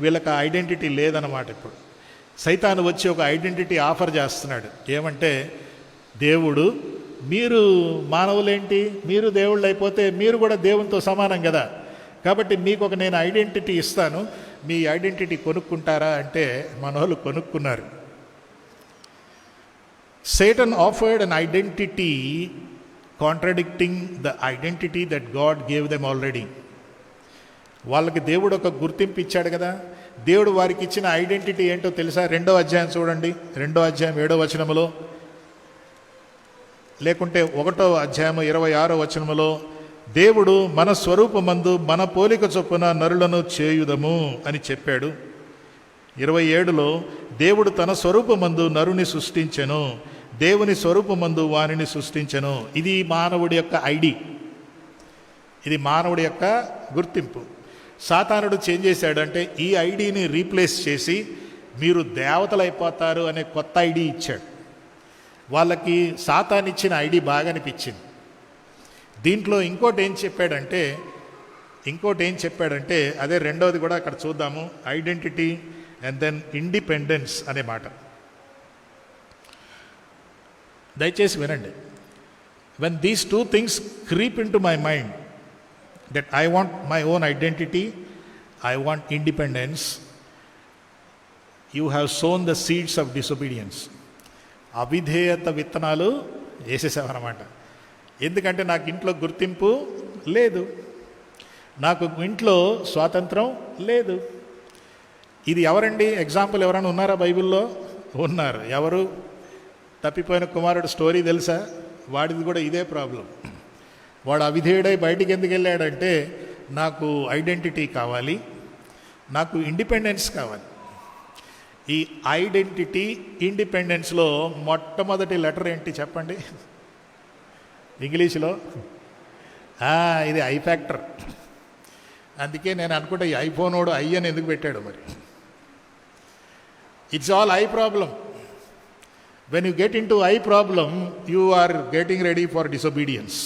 వీళ్ళకి ఐడెంటిటీ లేదన్నమాట. ఇప్పుడు సైతాను వచ్చి ఒక ఐడెంటిటీ ఆఫర్ చేస్తున్నాడు. ఏమంటే, దేవుడు, మీరు మానవులేంటి, మీరు దేవుళ్ళు అయిపోతే మీరు కూడా దేవునితో సమానం కదా, కాబట్టి మీకు ఒక నేను ఐడెంటిటీ ఇస్తాను, మీ ఐడెంటిటీ కొనుక్కుంటారా అంటే మన వాళ్ళు కొనుక్కున్నారు. Satan offered an identity contradicting the identity that God gave them already. వాళ్ళకి దేవుడు ఒక గుర్తింపు ఇచ్చాడు కదా. దేవుడు వారికి ఇచ్చిన ఐడెంటిటీ ఏంటో తెలుసా? 2వ అధ్యాయం చూడండి, 2వ అధ్యాయం 7వ వచనములో, లేకుంటే 1వ అధ్యాయం 26వ వచనములో, దేవుడు మన స్వరూపమందు మన పోలిక చొప్పున నరులను చేయుదము అని చెప్పాడు. 27లో దేవుడు తన స్వరూపమందు నరుని సృష్టించెను, దేవుని స్వరూపమందు వానిని సృష్టించెను. ఇది మానవుడి యొక్క ఐడి, ఇది మానవుడి యొక్క గుర్తింపు. సాతానుడు చేంజ్ చేశాడంటే ఈ ఐడిని రీప్లేస్ చేసి మీరు దేవతలు అయిపోతారు అనే కొత్త ఐడి ఇచ్చాడు. వాళ్ళకి సాతాను ఇచ్చిన ఐడి బాగా అనిపించింది. దీంట్లో ఇంకోటి ఏం చెప్పాడంటే అదే 2వది కూడా అక్కడ చూద్దాము, ఐడెంటిటీ అండ్ దెన్ ఇండిపెండెన్స్ అనే మాట. దయచేసి వినండి. When these 2 things creep in to my mind, that I want my own identity, I want independence, you have sown the seeds of disobedience. అవిధేయత విత్తనాలు వేసేసామన్నమాట. ఎందుకంటే నాకు ఇంట్లో గుర్తింపు లేదు, నాకు ఇంట్లో స్వాతంత్రం లేదు. ఇది ఎవరండి ఎగ్జాంపుల్? ఎవరైనా ఉన్నారా బైబిల్లో? ఉన్నారు. ఎవరు? తప్పిపోయిన కుమారుడు స్టోరీ తెలుసా? వాడిది కూడా ఇదే ప్రాబ్లం. వాడు అవిధేయుడై బయటికి ఎందుకు వెళ్ళాడంటే నాకు ఐడెంటిటీ కావాలి, నాకు ఇండిపెండెన్స్ కావాలి. ఈ ఐడెంటిటీ ఇండిపెండెన్స్లో మొట్టమొదటి లెటర్ ఏంటి చెప్పండి ఇంగ్లీష్లో? ఇది ఐ ఫ్యాక్టర్. అందుకే నేను అనుకుంటా ఈ ఐఫోన్ వాడు ఐ అని ఎందుకు పెట్టాడు మరి. It's all I problem. When you get into I problem you are getting ready for disobedience.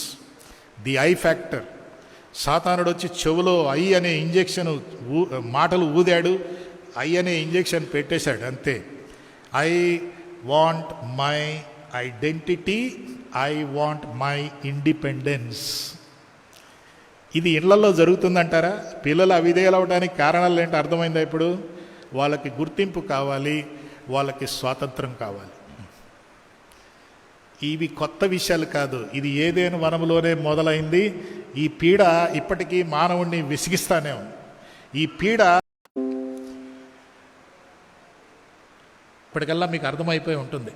The I factor. సాతానుడు వచ్చి చెవులో ఐ అనే ఇంజెక్షన్ మాటలు ఊదాడు, ఐ అనే ఇంజెక్షన్ పెట్టేశాడు, అంతే. I want my identity, I want my independence. ఇది ఇళ్లలో జరుగుతుందంటారా? పిల్లలు అవిధేయులు అవడానికి కారణాలు ఏంటో అర్థమైందా ఇప్పుడు? వాళ్ళకి గుర్తింపు కావాలి, వాళ్ళకి స్వాతంత్రం కావాలి. ఇవి కొత్త విషయాలు కాదు. ఇది ఏదేను వనములోనే మొదలైంది. ఈ పీడ ఇప్పటికీ మానవుణ్ణి విసిగిస్తానే ఉంది. ఈ పీడ ఇప్పటికల్లా మీకు అర్థమైపోయి ఉంటుంది.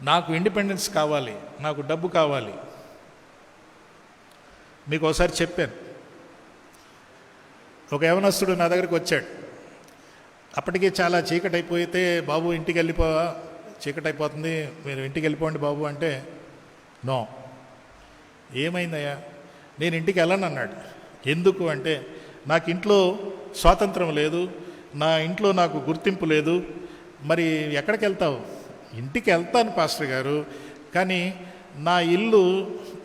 నాకు ఇండిపెండెన్స్ కావాలి, నాకు డబ్బు కావాలి. మీకు ఒకసారి చెప్పాను, ఒక యవనస్తుడు నా దగ్గరికి వచ్చాడు. అప్పటికే చాలా చీకటి అయిపోతే, బాబు ఇంటికి వెళ్ళిపోవా, చీకటి అయిపోతుంది, మీరు ఇంటికి వెళ్ళిపోండి బాబు అంటే, నో. ఏమైందయ్యా? నేను ఇంటికి వెళ్ళను అన్నాడు. ఎందుకు అంటే, నాకు ఇంట్లో స్వాతంత్రం లేదు, నా ఇంట్లో నాకు గుర్తింపు లేదు. మరి ఎక్కడికి వెళ్తావు? ఇంటికి వెళ్తాను పాస్టర్ గారు, కానీ నా ఇల్లు,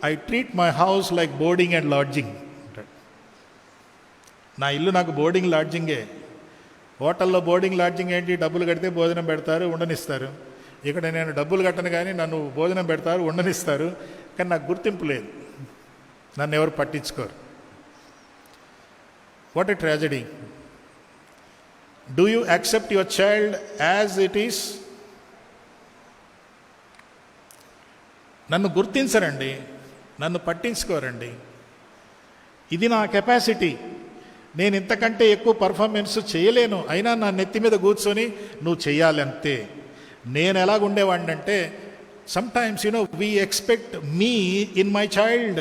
I treat my house like boarding and lodging అంటాడు. నా ఇల్లు నాకు బోర్డింగ్ లాడ్జింగే. హోటల్లో బోర్డింగ్ లాడ్జింగ్ ఏంటి? డబ్బులు కడితే భోజనం పెడతారు, ఉండనిస్తారు. ఇక్కడ నేను డబ్బులు కట్టను కానీ నన్ను భోజనం పెడతారు, ఉండనిస్తారు, కానీ నాకు గుర్తింపు లేదు, నన్ను ఎవరు పట్టించుకోరు. What a tragedy. Do you accept your child as it is? నన్ను గుర్తించరండి, నన్ను పట్టించుకోరండి. ఇది నా కెపాసిటీ, నేను ఇంతకంటే ఎక్కువ పర్ఫార్మెన్స్ చేయలేను, అయినా నా నెత్తి మీద కూర్చొని నువ్వు చెయ్యాలి అంతే. నేను ఎలాగుండేవాడిని అంటే, sometimes we expect me in my child.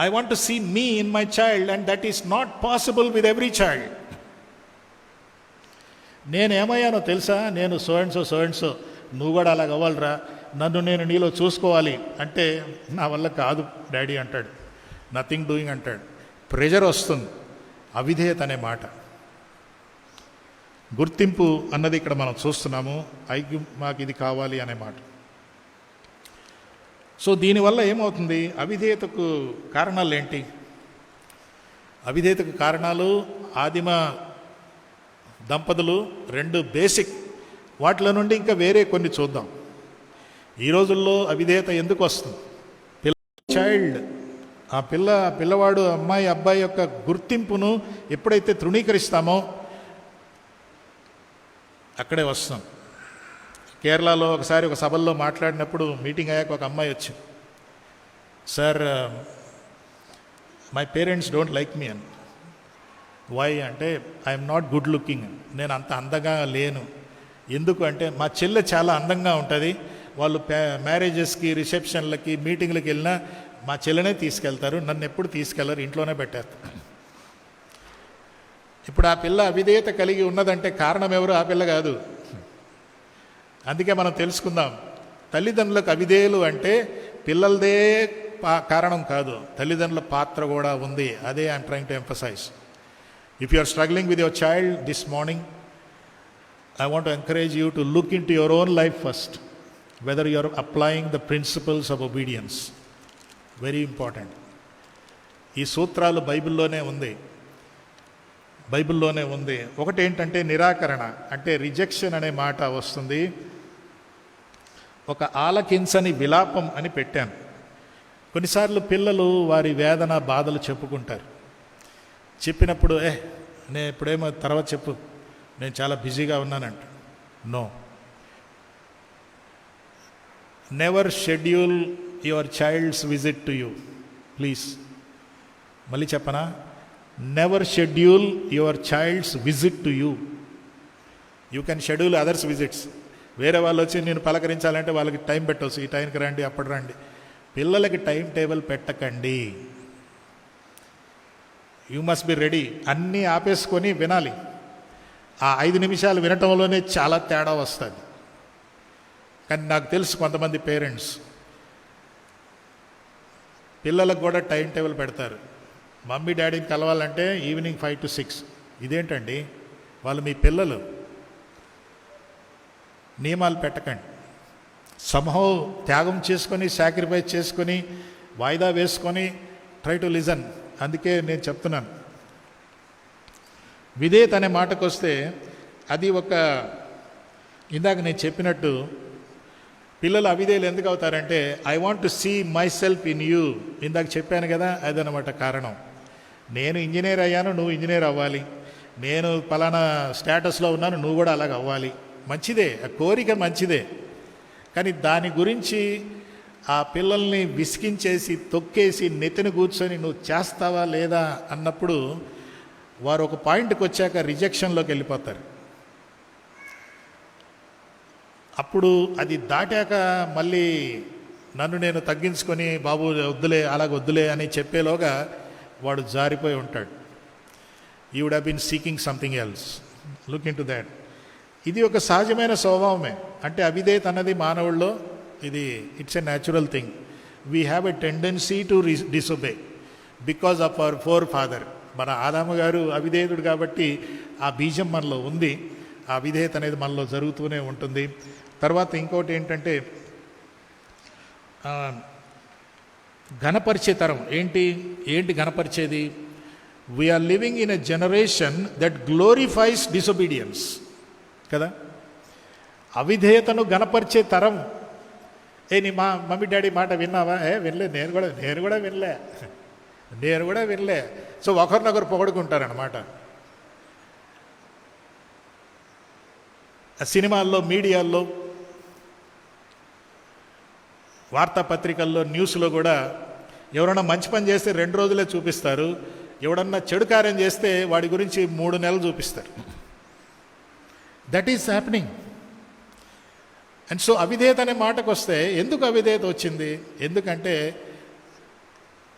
I want to see me in my child and that is not possible with every child. నేనేమయ్యానో తెలుసా? నేను సో అండ్ సో, నువ్వు కూడా అలాగ అవ్వాలిరా, నన్ను నేను నీలో చూసుకోవాలి అంటే, నా వల్ల కాదు డాడీ అంటాడు, నథింగ్ డూయింగ్ అంటాడు. ప్రెజర్ వస్తుంది. అవిధేయత అనే మాట. గుర్తింపు అన్నది ఇక్కడ మనం చూస్తున్నాము. మాకు ఇది కావాలి అనే మాట. సో దీనివల్ల ఏమవుతుంది? అవిధేయతకు కారణాలు ఏంటి? అవిధేయతకు కారణాలు ఆదిమ దంపతులు 2 బేసిక్, వాటిలో నుండి ఇంకా వేరే కొన్ని చూద్దాం. ఈ రోజుల్లో అవిధేయత ఎందుకు వస్తుంది? చైల్డ్, ఆ పిల్లవాడు, అమ్మాయి, అబ్బాయి యొక్క గుర్తింపును ఎప్పుడైతే తృణీకరిస్తామో అక్కడే వస్తాం. కేరళలో ఒకసారి ఒక సభల్లో మాట్లాడినప్పుడు, మీటింగ్ అయ్యాక ఒక అమ్మాయి వచ్చి, sir my parents don't like me అని. వై అంటే, ఐఎమ్ నాట్ గుడ్ లుకింగ్, నేను అంత అందంగా లేను. ఎందుకు అంటే, మా చెల్లె చాలా అందంగా ఉంటుంది, వాళ్ళు మ్యారేజెస్కి, రిసెప్షన్లకి, మీటింగ్లకి వెళ్ళినా మా చెల్లెనే తీసుకెళ్తారు, నన్ను ఎప్పుడు తీసుకెళ్లరు, ఇంట్లోనే పెట్టేస్తారు. ఇప్పుడు ఆ పిల్ల అవిధేయత కలిగి ఉన్నదంటే కారణం ఎవరు? ఆ పిల్ల కాదు. అందుకే మనం తెలుసుకుందాం, తల్లిదండ్రులకు అవిధేయులు అంటే పిల్లలదే కారణం కాదు, తల్లిదండ్రుల పాత్ర కూడా ఉంది. అదే I'm trying to emphasize. If you are struggling with your child this morning, I want to encourage you to look into your own life first, whether you are applying the principles of obedience. Very important. ఈ సూత్రాలు బైబిల్లోనే ఉంది. ఒకటి ఏంటంటే నిరాకరణ, అంటే రిజెక్షన్ అనే మాట వస్తుంది. ఒక ఆలకించని విలాపం అని పెట్టాను. కొన్నిసార్లు పిల్లలు వారి వేదన, బాధలు చెప్పుకుంటారు. చెప్పినప్పుడు నేను ఇప్పుడేమో తర్వాత చెప్పు, నేను చాలా బిజీగా ఉన్నానంట. No, never schedule your child's visit to you, please. మళ్ళీ చెప్పనా? Never schedule your child's visit to you. You can schedule others visits. వేరే వాళ్ళు వచ్చి నేను పలకరించాలంటే వాళ్ళకి టైం పెట్టవచ్చు, ఈ టైంకి రండి, అప్పుడు రండి. పిల్లలకి టైం టేబుల్ పెట్టకండి. You must be ready. అన్నీ ఆపేసుకొని వినాలి. ఆ 5 నిమిషాలు వినటంలోనే చాలా తేడా వస్తుంది. కానీ నాకు తెలుసు కొంతమంది పేరెంట్స్ పిల్లలకు కూడా టైం టేబుల్ పెడతారు. మమ్మీ డాడీని కలవాలంటే ఈవినింగ్ 5 to 6. ఇదేంటండి, వాళ్ళు మీ పిల్లలు. నియమాలు పెట్టకండి. సంహౌ త్యాగం చేసుకొని, సాక్రిఫైస్ చేసుకొని, వాయిదా వేసుకొని ట్రై టు లిజన్. అందుకే నేను చెప్తున్నాను, విధేయత అనే మాటకు వస్తే అది ఒక, ఇందాక నేను చెప్పినట్టు పిల్లలు అవిధేయులు ఎందుకు అవుతారంటే I want to see myself in you. ఇందాక చెప్పాను కదా, అదనమాట కారణం. నేను ఇంజనీర్ అయ్యాను, నువ్వు ఇంజనీర్ అవ్వాలి. నేను పలానా స్టేటస్లో ఉన్నాను, నువ్వు కూడా అలాగ అవ్వాలి. మంచిదే, ఆ కోరిక మంచిదే. కానీ దాని గురించి ఆ పిల్లల్ని విసిగించేసి తొక్కేసి నెత్తిన కూర్చొని నువ్వు చేస్తావా లేదా అన్నప్పుడు వారు ఒక పాయింట్కి వచ్చాక రిజెక్షన్లోకి వెళ్ళిపోతారు. అప్పుడు అది దాటాక మళ్ళీ నన్ను నేను తగ్గించుకొని బాబు వద్దులే, అలాగ వద్దులే అని చెప్పేలోగా వాడు జారిపోయి ఉంటాడు. You would have been seeking something else. Look into that. ఇది ఒక సహజమైన స్వభావమే. అంటే అవిధేయత అన్నది మానవుల్లో ఇది it's a natural thing. We have a tendency to disobey because of our forefather. మన ఆదాము గారు అవిధేయుడు కాబట్టి ఆ బీజం మనలో ఉంది. ఆ అవిధేయత అనేది మనలో జరుగుతూనే ఉంటుంది. తర్వాత ఇంకోటి ఏంటంటే ఘనపరిచే తరం. ఏంటి ఘనపరిచేది? We are living in a generation that glorifies disobedience కదా. అవిధేయతను ఘనపరిచే తరం. నీ మమ్మీ డాడీ మాట విన్నావా? వినలే. నేను కూడా వినలే. సో ఒకరినొకరు పొగడుకుంటారనమాట. సినిమాల్లో, మీడియాల్లో, వార్తాపత్రికల్లో, న్యూస్లో కూడా ఎవరైనా మంచి పని చేస్తే 2 రోజులే చూపిస్తారు. ఎవడన్నా చెడు కార్యం చేస్తే వాడి గురించి 3 నెలలు చూపిస్తారు. That is happening. And so అవిధేయత అనే మాటకు వస్తే ఎందుకు అవిధేయత వచ్చింది? ఎందుకంటే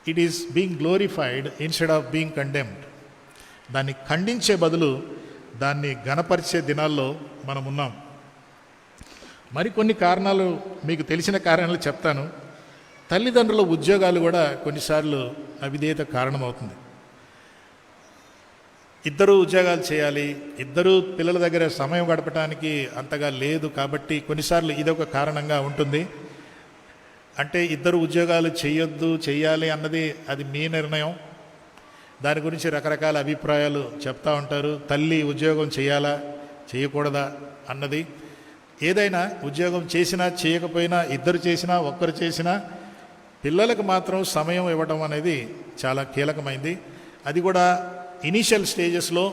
it is being glorified instead of being condemned. దాన్ని ఖండించే బదులు దాన్ని ఘనపరిచే దినాల్లో మనం ఉన్నాం. మరికొన్ని కారణాలు, మీకు తెలిసిన కారణాలు చెప్తాను. తల్లిదండ్రుల ఉద్యోగాలు కూడా కొన్నిసార్లు అవిధేయత కారణమవుతుంది. ఇద్దరూ ఉద్యోగాలు చేయాలి, ఇద్దరూ పిల్లల దగ్గర సమయం గడపడానికి అంతగా లేదు కాబట్టి కొన్నిసార్లు ఇదొక కారణంగా ఉంటుంది. అంటే ఇద్దరు ఉద్యోగాలు చెయ్యాలి అన్నది అది మీ నిర్ణయం. దాని గురించి రకరకాల అభిప్రాయాలు చెప్తూ ఉంటారు. తల్లి ఉద్యోగం చేయాలా చేయకూడదా అన్నది. ఏదైనా ఉద్యోగం చేసినా చేయకపోయినా, ఇద్దరు చేసినా ఒక్కరు చేసినా పిల్లలకు మాత్రం సమయం ఇవ్వడం అనేది చాలా కీలకమైంది. అది కూడా ఇనీషియల్ స్టేజెస్లో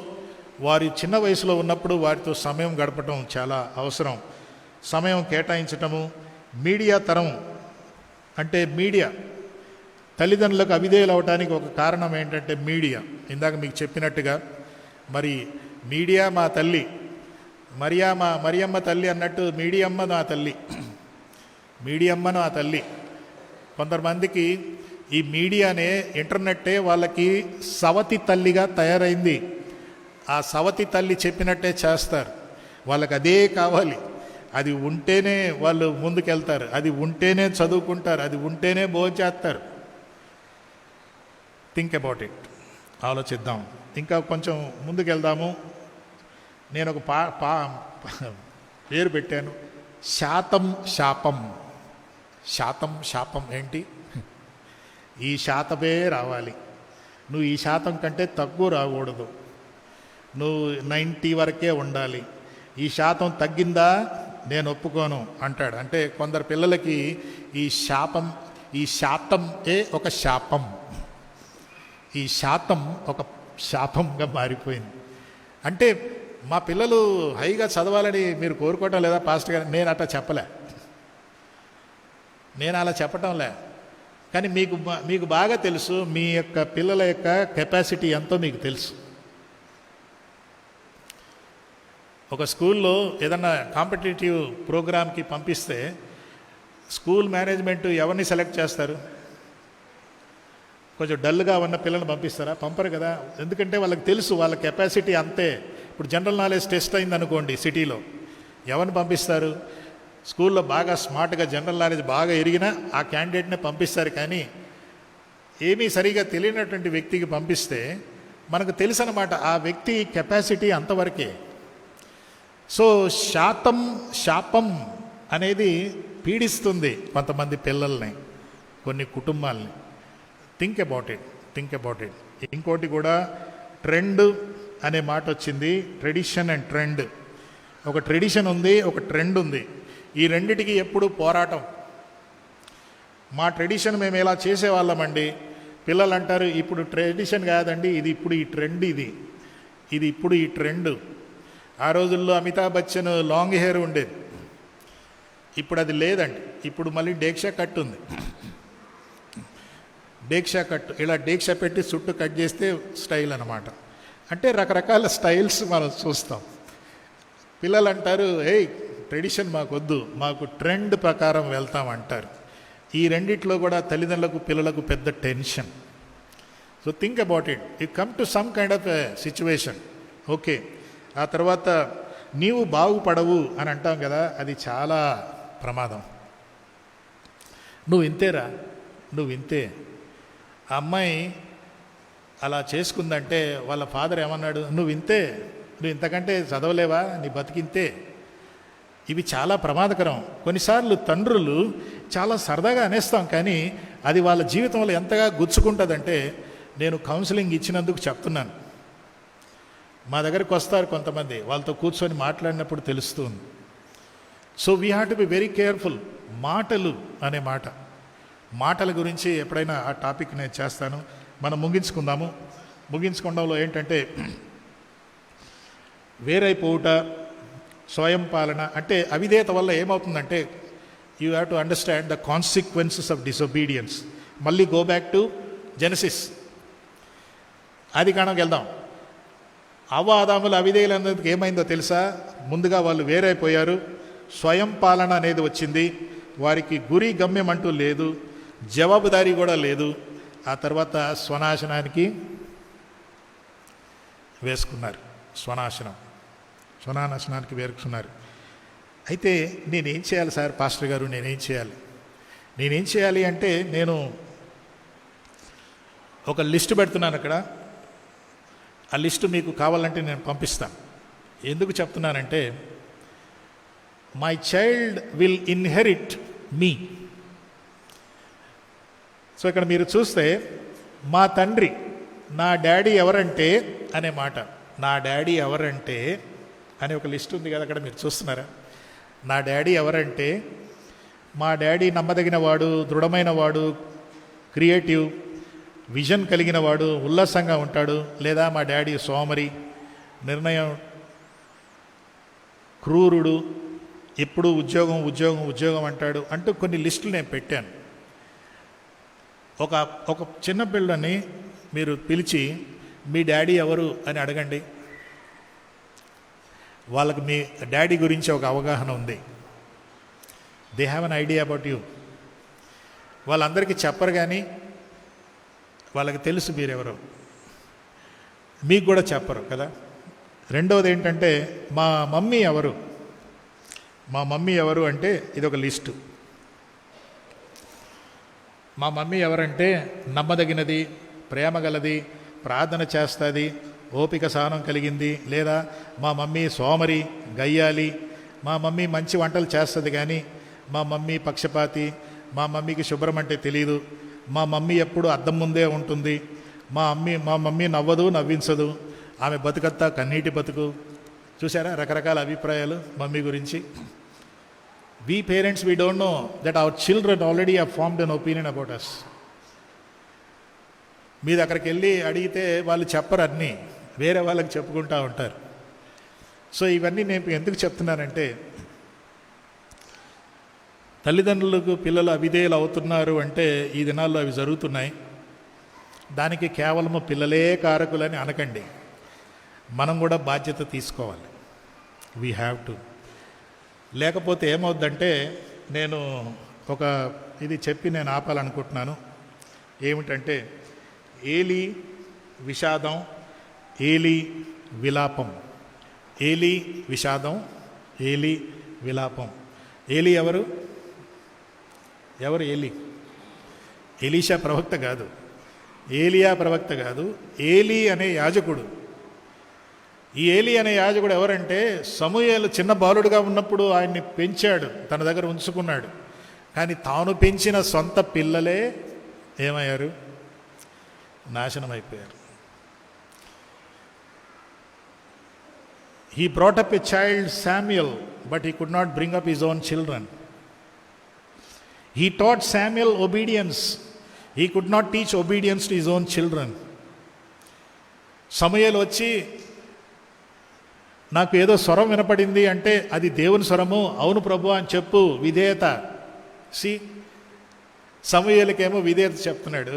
వారి చిన్న వయసులో ఉన్నప్పుడు వారితో సమయం గడపటం చాలా అవసరం. సమయం కేటాయించటము. మీడియా తరం అంటే మీడియా తల్లిదండ్రులకు అవిధేయులు అవడానికి ఒక కారణం ఏంటంటే మీడియా. ఇందాక మీకు చెప్పినట్టుగా మరి మీడియా మా తల్లి, మరియమ్మ తల్లి అన్నట్టు మీడియమ్మ నా తల్లి, మీడియమ్మ నా తల్లి. కొంతమందికి ఈ మీడియానే, ఇంటర్నెట్టే వాళ్ళకి సవతి తల్లిగా తయారైంది. ఆ సవతి తల్లి చెప్పినట్టే చేస్తారు. వాళ్ళకి అదే కావాలి. అది ఉంటేనే వాళ్ళు ముందుకెళ్తారు, అది ఉంటేనే చదువుకుంటారు, అది ఉంటేనే భోంచేస్తారు. Think about it. ఆలోచిద్దాం. ఇంకా కొంచెం ముందుకెళ్దాము. నేను ఒక పేరు పెట్టాను, శాతం శాపం. శాపం ఏంటి? ఈ శాతమే రావాలి. నువ్వు ఈ శాతం కంటే తక్కువ రాకూడదు. నువ్వు 90 వరకే ఉండాలి. ఈ శాతం తగ్గిందా నేను ఒప్పుకోను అంటాడు. అంటే కొందరు పిల్లలకి ఈ శాతం ఒక శాపం, ఈ శాతం ఒక శాపంగా మారిపోయింది. అంటే మా పిల్లలు హైగా చదవాలని మీరు కోరుకోవటం లేదా పాస్టర్ గారు? నేను అట్లా చెప్పలే, నేను అలా చెప్పటంలే. కానీ మీకు బాగా తెలుసు మీ యొక్క పిల్లల యొక్క కెపాసిటీ ఎంతో మీకు తెలుసు. ఒక స్కూల్లో ఏదన్నా కాంపిటేటివ్ ప్రోగ్రామ్కి పంపిస్తే స్కూల్ మేనేజ్మెంట్ ఎవరిని సెలెక్ట్ చేస్తారు? కొంచెం డల్గా ఉన్న పిల్లల్ని పంపిస్తారా? పంపరు కదా. ఎందుకంటే వాళ్ళకి తెలుసు వాళ్ళ కెపాసిటీ అంతే. ఇప్పుడు జనరల్ నాలెడ్జ్ టెస్ట్ అయింది అనుకోండి సిటీలో, ఎవరిని పంపిస్తారు? స్కూల్లో బాగా స్మార్ట్గా జనరల్ నాలెడ్జ్ బాగా ఎరిగినా ఆ క్యాండిడేట్నే పంపిస్తారు. కానీ ఏమీ సరిగా తెలియనటువంటి వ్యక్తికి పంపిస్తే మనకు తెలుసు అన్నమాట, ఆ వ్యక్తి కెపాసిటీ అంతవరకే. సో శాపం అనేది పీడిస్తుంది కొంతమంది పిల్లల్ని, కొన్ని కుటుంబాల్ని. Think about it. ఇంకోటి కూడా ట్రెండ్ అనే మాట వచ్చింది. Tradition and trend. ఒక ట్రెడిషన్ ఉంది, ఒక ట్రెండ్ ఉంది. ఈ రెండిటికి ఎప్పుడు పోరాటం. మా ట్రెడిషన్ మేము ఇలా చేసేవాళ్ళమండి. పిల్లలు అంటారు ఇప్పుడు ట్రెడిషన్ కాదండి, ఇది ఇప్పుడు ఈ ట్రెండ్, ఇది ఇప్పుడు ఈ ట్రెండ్. ఆ రోజుల్లో అమితాబ్ బచ్చన్ లాంగ్ హెయిర్ ఉండేది, ఇప్పుడు అది లేదండి. ఇప్పుడు మళ్ళీ డేక్షా కట్ ఉంది. డేక్షా కట్, ఇలా డేక్షా పెట్టి చుట్టూ కట్ చేస్తే స్టైల్ అన్నమాట. అంటే రకరకాల స్టైల్స్ మనం చూస్తాం. పిల్లలు అంటారు ఏయ్ ట్రెడిషన్ మాకొద్దు, మాకు ట్రెండ్ ప్రకారం వెళ్తామంటారు. ఈ రెండిట్లో కూడా తల్లిదండ్రులకు పిల్లలకు పెద్ద tension. So think about it. You come to some kind of situation. Okay, ఆ తర్వాత నీవు బాగుపడవు అని అంటాం కదా, అది చాలా ప్రమాదం. నువ్వు ఇంతేరా, నువ్వు ఇంతే. ఆ అమ్మాయి అలా చేసుకుందంటే వాళ్ళ ఫాదర్ ఏమన్నాడు, నువ్వు ఇంతే, నువ్వు ఇంతకంటే చదవలేవా, నీ బతికింతే. ఇవి చాలా ప్రమాదకరం. కొన్నిసార్లు తండ్రులు చాలా సరదాగా అనేస్తాం, కానీ అది వాళ్ళ జీవితంలో ఎంతగా గుచ్చుకుంటుందంటే, నేను కౌన్సిలింగ్ ఇచ్చినందుకు చెప్తున్నాను. మా దగ్గరికి వస్తారు కొంతమంది, వాళ్ళతో కూర్చొని మాట్లాడినప్పుడు తెలుస్తుంది. So we have to be very careful. మాటలు అనే మాటల గురించి ఎప్పుడైనా ఆ టాపిక్ నేను చేస్తాను. మనం ముగించుకుందాము. ముగించుకోవడంలో ఏంటంటే, వేరైపోవుట, స్వయం పాలన అంటే అవిధేయత వల్ల ఏమవుతుందంటే, you have to understand the consequences of disobedience. మళ్ళీ గో బ్యాక్ టు జెనసిస్, ఆది కాండంకి వెళ్దాం. అవ్వ ఆదాములు అవిధేయులందుకు ఏమైందో తెలుసా? ముందుగా వాళ్ళు వేరైపోయారు, స్వయం పాలన అనేది వచ్చింది, వారికి గురి గమ్యం అంటూ లేదు, జవాబుదారీ కూడా లేదు. ఆ తర్వాత స్వనాశనానికి వేసుకున్నారు. స్వనాశనానికి వేరుకున్నారు. అయితే నేనేం చేయాలి సార్ పాస్టర్ గారు, నేనేం చేయాలి అంటే, నేను ఒక లిస్టు పెడుతున్నాను అక్కడ. ఆ లిస్టు మీకు కావాలంటే నేను పంపిస్తాను. ఎందుకు చెప్తున్నానంటే, my child will inherit me. So ఇక్కడ మీరు చూస్తే మా తండ్రి, నా డాడీ ఎవరంటే అనే మాట, నా డాడీ ఎవరంటే అనే ఒక లిస్ట్ ఉంది కదా అక్కడ, మీరు చూస్తున్నారా? నా డాడీ ఎవరంటే, మా డాడీ నమ్మదగిన వాడు, దృఢమైన వాడు, క్రియేటివ్, విజన్ కలిగిన వాడు, ఉల్లాసంగా ఉంటాడు. లేదా మా డాడీ సోమరి, నిర్ణయం, క్రూరుడు, ఎప్పుడూ ఉద్యోగం అంటాడు అంటూ కొన్ని లిస్టులు నేను పెట్టాను. ఒక చిన్న పిల్లని మీరు పిలిచి మీ డాడీ ఎవరు అని అడగండి. వాళ్ళకి మీ డాడీ గురించి ఒక అవగాహన ఉంది. They have an idea about you. వాళ్ళందరికీ చెప్పరు, కానీ వాళ్ళకి తెలుసు మీరెవరు. మీకు కూడా చెప్పరు కదా. రెండవది ఏంటంటే, మా మమ్మీ ఎవరు అంటే ఇది ఒక లిస్టు. మా మమ్మీ ఎవరంటే నమ్మదగినది, ప్రేమ గలది, ప్రార్థన చేస్తుంది, ఓపిక సహనం కలిగింది. లేదా మా మమ్మీ సోమరి, గయ్యాలి, మా మమ్మీ మంచి వంటలు చేస్తుంది కానీ మా మమ్మీ పక్షపాతి, మా మమ్మీకి శుభ్రం అంటే తెలియదు, మా మమ్మీ ఎప్పుడు అద్దం ముందే ఉంటుంది, మా మమ్మీ నవ్వదు, నవ్వించదు, ఆమె బతుకంతా కన్నీటి బతుకు. చూసారా రకరకాల అభిప్రాయాలు మమ్మీ గురించి. We parents, we don't know that our children already have formed an opinion about us. మీరు అక్కడికి వెళ్ళి అడిగితే వాళ్ళు చెప్పరు, అన్నీ వేరే వాళ్ళకి చెప్పుకుంటూ ఉంటారు. సో ఇవన్నీ నేను ఎందుకు చెప్తున్నానంటే, తల్లిదండ్రులకు పిల్లలు అవిధేయులు అవుతున్నారు అంటే ఈ దినాల్లో అవి జరుగుతున్నాయి. దానికి కేవలము పిల్లలే కారకులని అనకండి, మనం కూడా బాధ్యత తీసుకోవాలి. We have to. లేకపోతే ఏమవుద్దంటే, నేను ఇది చెప్పి నేను ఆపాలనుకుంటున్నాను. ఏమిటంటే ఏలి విషాదం, ఏలి విలాపం. ఏలి విషాదం, ఏలి విలాపం. ఏలి ఎవరు? ఏలి? ఎలీషా ప్రవక్త కాదు, ఏలియా ప్రవక్త కాదు, ఏలి అనే యాజకుడు. ఈ ఏలి అనే యాజకుడు ఎవరంటే, సమూయేలు చిన్న బాలుడుగా ఉన్నప్పుడు ఆయన్ని పెంచాడు, తన దగ్గర ఉంచుకున్నాడు. కానీ తాను పెంచిన సొంత పిల్లలే ఏమయ్యారు? నాశనం అయిపోయారు. He brought up a child Samuel, but he could not bring up his own children. He taught Samuel obedience. He could not teach obedience to his own children. సమూయేలు వచ్చి నాకు ఏదో స్వరం వినపడింది అంటే అది దేవుని స్వరము, అవును ప్రభు అని చెప్పు, విధేయత. సమూయేలుకేమో విధేయత చెప్తున్నాడు,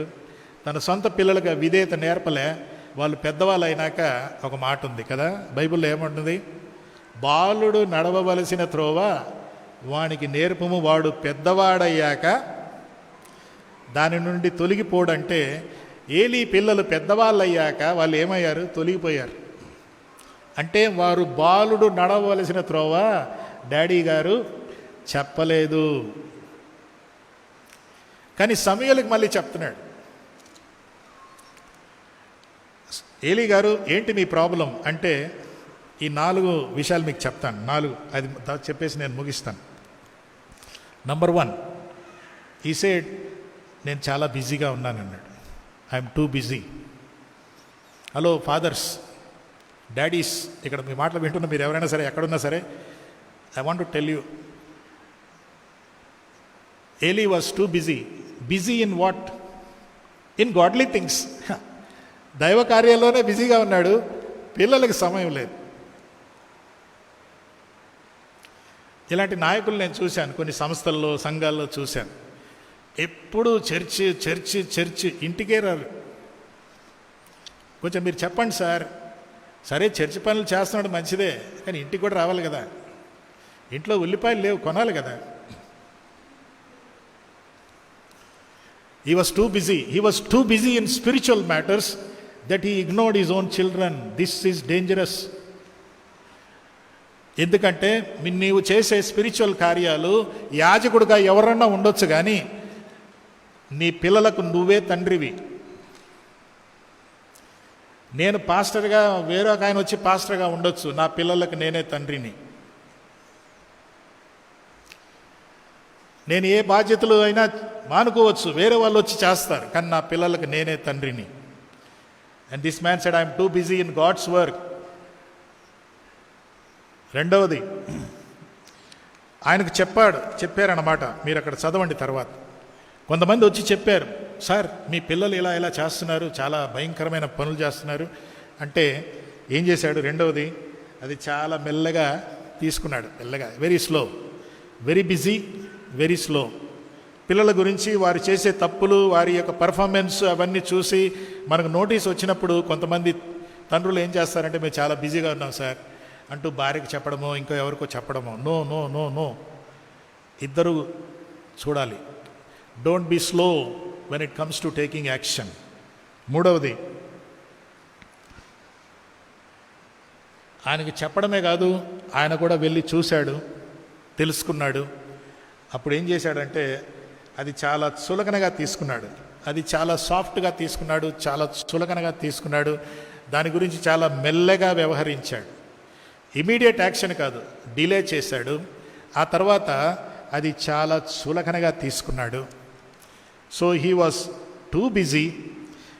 తన సొంత పిల్లలకు విధేయత నేర్పలే. వాళ్ళు పెద్దవాళ్ళు అయినాక ఒక మాట ఉంది కదా బైబిల్లో, ఏమంటుంది? బాలుడు నడవవలసిన త్రోవ వానికి నేర్పము, వాడు పెద్దవాడయ్యాక దాని నుండి తొలగిపోడంటే, ఏలీ పిల్లలు పెద్దవాళ్ళు అయ్యాక వాళ్ళు ఏమయ్యారు? తొలగిపోయారు. అంటే వారు బాలుడు నడవలసిన త్రోవ డాడీ గారు చెప్పలేదు. కానీ సమూయేలుకి మళ్ళీ చెప్తున్నాడు, ఏలీ గారు ఏంటి మీ ప్రాబ్లం అంటే, ఈ 4 విషయాలు మీకు చెప్తాను. 4 అది చెప్పేసి నేను ముగిస్తాను. నంబర్ 1, ఈ సేడ్ నేను చాలా బిజీగా ఉన్నాను అన్నాడు. I'm too busy. Hello fathers, daddies, ఇక్కడ మీ మాటలు వింటున్న మీరు ఎవరైనా సరే, ఎక్కడున్నా సరే, I want to tell you, Eli was too busy. Busy in what? In godly things. దైవ కార్యాల్లోనే బిజీగా ఉన్నాడు, పిల్లలకి సమయం లేదు. ఇలాంటి నాయకులు నేను చూశాను, కొన్ని సంస్థల్లో, సంఘాల్లో చూశాను. ఎప్పుడు చర్చి చర్చి చర్చి, ఇంటికే రారు. కొంచెం మీరు చెప్పండి సార్. సరే చర్చి పనులు చేస్తున్నాడు మంచిదే, కానీ ఇంటికి కూడా రావాలి కదా. ఇంట్లో ఉల్లిపాయలు లేవు, కొనాలి కదా. He was too busy. He was too busy in spiritual matters that he ignored his own children. This is dangerous. ఎందుకంటే నీవు చేసే స్పిరిచువల్ కార్యాలు, యాజకుడుగా ఎవరన్నా ఉండొచ్చు, కానీ నీ పిల్లలకు నువ్వే తండ్రివి. నేను పాస్టర్గా, వేరే ఒక ఆయన వచ్చి పాస్టర్గా ఉండొచ్చు, నా పిల్లలకు నేనే తండ్రిని. నేను ఏ బాధ్యతలు అయినా మానుకోవచ్చు, వేరే వాళ్ళు వచ్చి చేస్తారు, కానీ నా పిల్లలకు నేనే తండ్రిని. And this man said, I'm too busy in God's work. రెండవది, ఆయనకు చెప్పారన్నమాట. మీరు అక్కడ చదవండి తర్వాత. కొంతమంది వచ్చి చెప్పారు, సార్ మీ పిల్లలు ఇలా ఇలా చేస్తున్నారు, చాలా భయంకరమైన పనులు చేస్తున్నారు అంటే ఏం చేశాడు? రెండవది, అది చాలా మెల్లగా తీసుకున్నాడు. మెల్లగా, very slow, very busy, very slow. పిల్లల గురించి, వారు చేసే తప్పులు, వారి యొక్క పర్ఫార్మెన్స్ అవన్నీ చూసి మనకు నోటీస్ వచ్చినప్పుడు కొంతమంది తండ్రులు ఏం చేస్తారంటే, మేము చాలా బిజీగా ఉన్నాం సార్ అంటూ భార్యకు చెప్పడమో ఇంకో ఎవరికో చెప్పడమో. నో నో నో నో, ఇద్దరు చూడాలి. Don't be slow when it comes to taking action. మూడవది, ఆయనకి చెప్పడమే కాదు, ఆయన కూడా వెళ్ళి చూశాడు, తెలుసుకున్నాడు. అప్పుడు ఏం చేశాడంటే, అది చాలా చులకనగా తీసుకున్నాడు, అది చాలా సాఫ్ట్గా తీసుకున్నాడు, చాలా చులకనగా తీసుకున్నాడు. దాని గురించి చాలా మెల్లగా వ్యవహరించాడు. ఇమీడియట్ యాక్షన్ కాదు, డిలే చేశాడు. ఆ తర్వాత అది చాలా చులకనగా తీసుకున్నాడు. So he was too busy,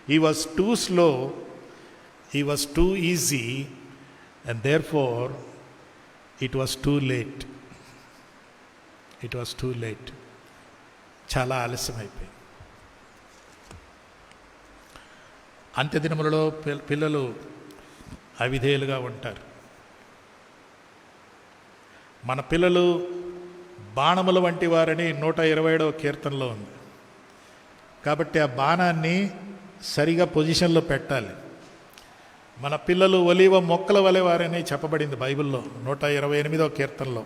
he was too slow, he was too easy, and therefore it was too late. It was too late. చాలా ఆలస్యం అయిపోయింది. అంత్యదినములలో పిల్లలు అవిధేయులుగా ఉంటారు. మన పిల్లలు బాణముల వంటి వారని 127వ కీర్తనలో ఉంది. కాబట్టి ఆ బాణాన్ని సరిగా పొజిషన్లో పెట్టాలి. మన పిల్లలు ఒలీవ మొక్కల వలె వారని చెప్పబడింది బైబిల్లో 128వ కీర్తనలో.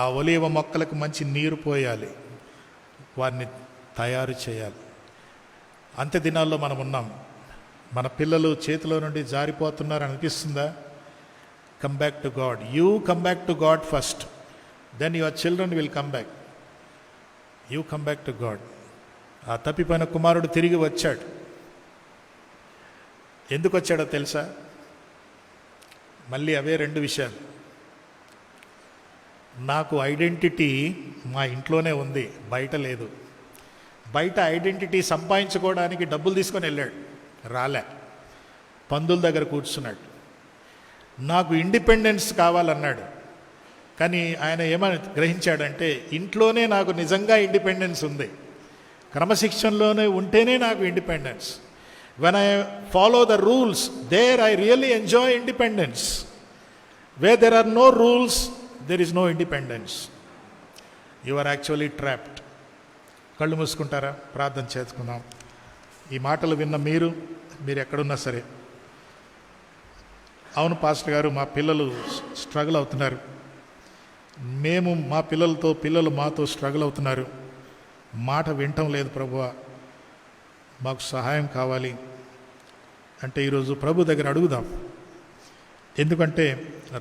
ఆ ఒలీవ మొక్కలకు మంచి నీరు పోయాలి, వారిని తయారు చేయాలి. అంత్య దినాల్లో మనం ఉన్నాం. మన పిల్లలు చేతిలో నుండి జారిపోతున్నారు అనిపిస్తుందా? Come back to God. You come back to God first, then your children will come back. You come back to God. ఆ తప్పిపోయిన కుమారుడు తిరిగి వచ్చాడు. ఎందుకు వచ్చాడో తెలుసా? మళ్ళీ అవే రెండు విషయాలు. నాకు ఐడెంటిటీ మా ఇంట్లోనే ఉంది, బయట లేదు. బయట ఐడెంటిటీ సంపాదించుకోవడానికి డబ్బులు తీసుకొని వెళ్ళాడు, రాలే, పందుల దగ్గర కూర్చున్నాడు. నాకు ఇండిపెండెన్స్ కావాలన్నాడు. కానీ ఆయన ఏమని గ్రహించాడంటే, ఇంట్లోనే నాకు నిజంగా ఇండిపెండెన్స్ ఉంది, క్రమశిక్షణలోనే ఉంటేనే నాకు independence. When I follow the rules, there I really enjoy independence. Where there are no rules, there is no independence. You are actually trapped. కళ్ళు మూసుకుంటారా? ప్రార్థన చేసుకుందాం. ఈ మాటలు విన్న మీరు ఎక్కడున్నా సరే, అవును పాస్టర్ గారు, మా పిల్లలు స్ట్రగుల్ అవుతున్నారు, మేము మా పిల్లలతో, పిల్లలు మాతో స్ట్రగుల్ అవుతున్నారు, మాట వినటం లేదు ప్రభువా, మాకు సహాయం కావాలి అంటే ఈరోజు ప్రభు దగ్గర అడుగుదాం. ఎందుకంటే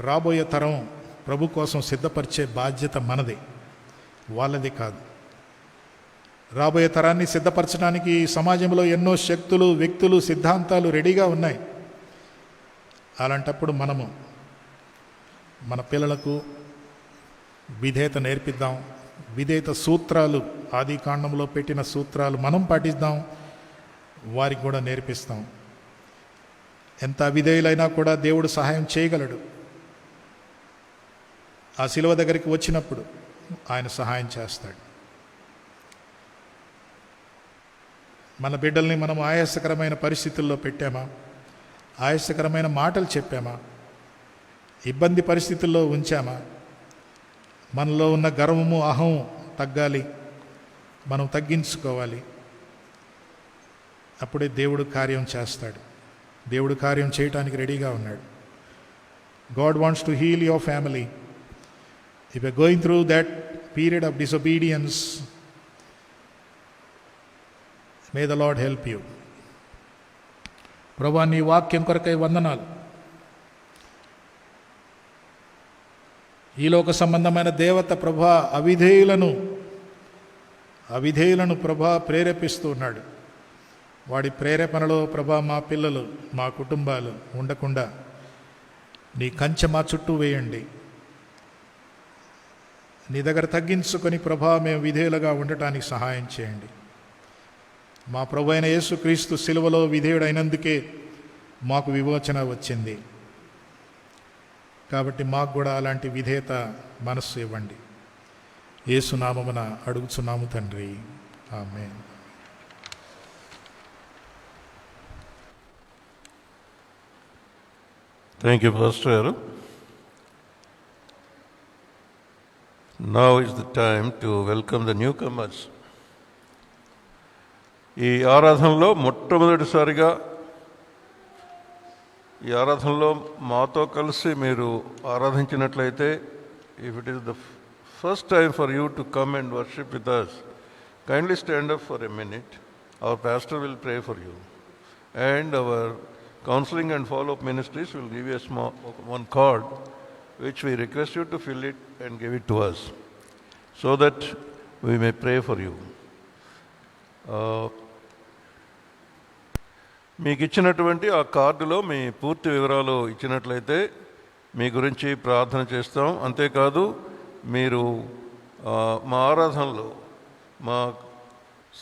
రాబోయే తరం ప్రభు కోసం సిద్ధపరిచే బాధ్యత మనది, వాళ్ళది కాదు. రాబోయే తరాన్ని సిద్ధపరచడానికి సమాజంలో ఎన్నో శక్తులు, వ్యక్తులు, సిద్ధాంతాలు రెడీగా ఉన్నాయి. అలాంటప్పుడు మనము మన పిల్లలకు విధేయత నేర్పిద్దాం. విధేయత సూత్రాలు, ఆది కాండంలో పెట్టిన సూత్రాలు మనం పాటిద్దాం, వారికి కూడా నేర్పిస్తాం. ఎంత అవిధేయులైనా కూడా దేవుడు సహాయం చేయగలడు. ఆ శిలువ దగ్గరికి వచ్చినప్పుడు ఆయన సహాయం చేస్తాడు. మన బిడ్డల్ని మనం ఆయాసకరమైన పరిస్థితుల్లో పెట్టామా? ఆయాసకరమైన మాటలు చెప్పామా? ఇబ్బంది పరిస్థితుల్లో ఉంచామా? మనలో ఉన్న గర్వము, అహం తగ్గాలి, మనం తగ్గించుకోవాలి. అప్పుడే దేవుడు కార్యం చేస్తాడు. దేవుడు కార్యం చేయటానికి రెడీగా ఉన్నాడు. God wants to heal your family. If you are going through that period of disobedience, may the Lord help you. ప్రభువా, నీ వాక్యం కొరకై వందనాలు. ఈ లోక సంబంధమైన దేవత ప్రభా అవిధేయులను ప్రభా ప్రేరేపిస్తూ ఉన్నాడు. వాడి ప్రేరేపణలో ప్రభా మా పిల్లలు, మా కుటుంబాలు ఉండకుండా నీ కంచె మా చుట్టూ వేయండి. నీ దగ్గర తగ్గించుకొని ప్రభా మేము విధేయులుగా ఉండటానికి సహాయం చేయండి. మా ప్రభు అయిన యేసుక్రీస్తు శిలువలో విధేయుడైనందుకే మాకు విమోచన వచ్చింది. కాబట్టి మాకు కూడా అలాంటి విధేయత మనస్సు ఇవ్వండి. యేసు నామమున అడుగుచున్నాము తండ్రి, ఆమేన్. Thank you, Pastor. Now is the time to welcome the newcomers. ఈ ఆరాధనలో మొట్టమొదటిసారిగా ఈ ఆరాధనలో మాతో కలిసి మీరు ఆరాధించినట్లయితే, if it is the first time for you to come and worship with us, kindly stand up for a minute. Our pastor will pray for you, and our counseling and follow-up ministries will give you one card which we request you to fill it and give it to us so that we may pray for you. మీకు ఇచ్చినటువంటి ఆ కార్డులో మీ పూర్తి వివరాలు ఇచ్చినట్లయితే మీ గురించి ప్రార్థన చేస్తాం. అంతేకాదు, మీరు మా ఆరాధనలో, మా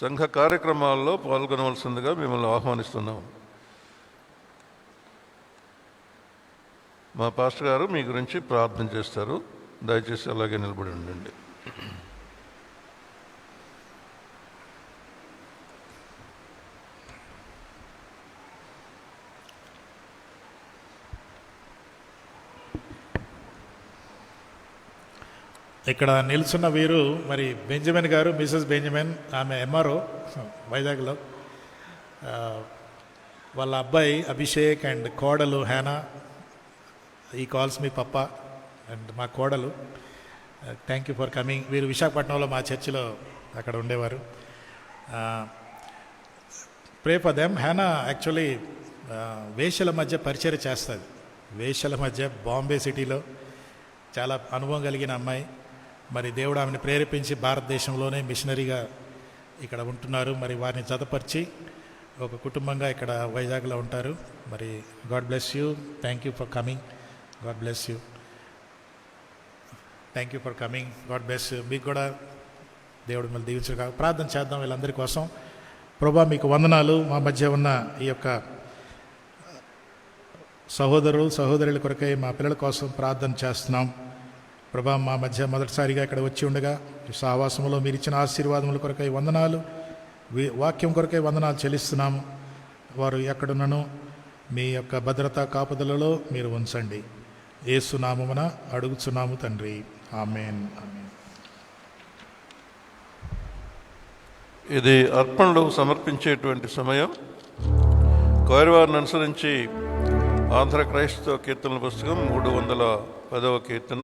సంఘ కార్యక్రమాల్లో పాల్గొనవలసిందిగా మిమ్మల్ని ఆహ్వానిస్తున్నాం. మా పాస్టర్ గారు మీ గురించి ప్రార్థన చేస్తారు. దయచేసి అలాగే నిలబడి ఉండండి. ఇక్కడ నిల్చున్న వీరు మరి బెంజమిన్ గారు, మిసెస్ బెంజమిన్, ఆమె ఎంఆర్ఓ వైజాగ్లో. వాళ్ళ అబ్బాయి అభిషేక్ అండ్ కోడలు హేనా. ఈ కాల్స్ మీ పప్ప అండ్ మా కోడలు. Thank you for coming. వీరు విశాఖపట్నంలో మా చర్చిలో అక్కడ ఉండేవారు. Pray for them. Hannah actually వేశ్యల మధ్య పరిచయం చేస్తుంది. వేశ్యల మధ్య బాంబే సిటీలో చాలా అనుభవం కలిగిన అమ్మాయి. మరి దేవుడు ఆమెను ప్రేరేపించి భారతదేశంలోనే మిషనరీగా ఇక్కడ ఉంటున్నారు. మరి వారిని జతపరిచి ఒక కుటుంబంగా ఇక్కడ వైజాగ్లో ఉంటారు. మరి God bless you. Thank you for coming. God bless you. Thank you for coming. God bless you. మీకు కూడా దేవుడు మిమ్మల్ని దీవించగా. ప్రార్థన చేద్దాం వీళ్ళందరి కోసం. ప్రభా మీకు వందనాలు. మా మధ్య ఉన్న ఈ యొక్క సహోదరుల కొరకై మా పిల్లల కోసం ప్రార్థన చేస్తున్నాం. ప్రభా మా మధ్య మొదటిసారిగా ఇక్కడ వచ్చి ఉండగా సహవాసంలో మీరు ఇచ్చిన ఆశీర్వాదముల కొరకై వందనాలు, వాక్యం కొరకై వందనాలు చెల్లిస్తున్నాము. వారు ఎక్కడున్నను మీ యొక్క భద్రతా కాపుదలలో మీరు ఉంచండి. యేసు నామమున అడుగుచున్నాము తండ్రి. ఆమేన్. ఇది అర్పణలు సమర్పించేటువంటి సమయం. కోరివారిని అనుసరించి ఆంధ్ర క్రైస్తవ కీర్తనల పుస్తకం 310వ కీర్తన.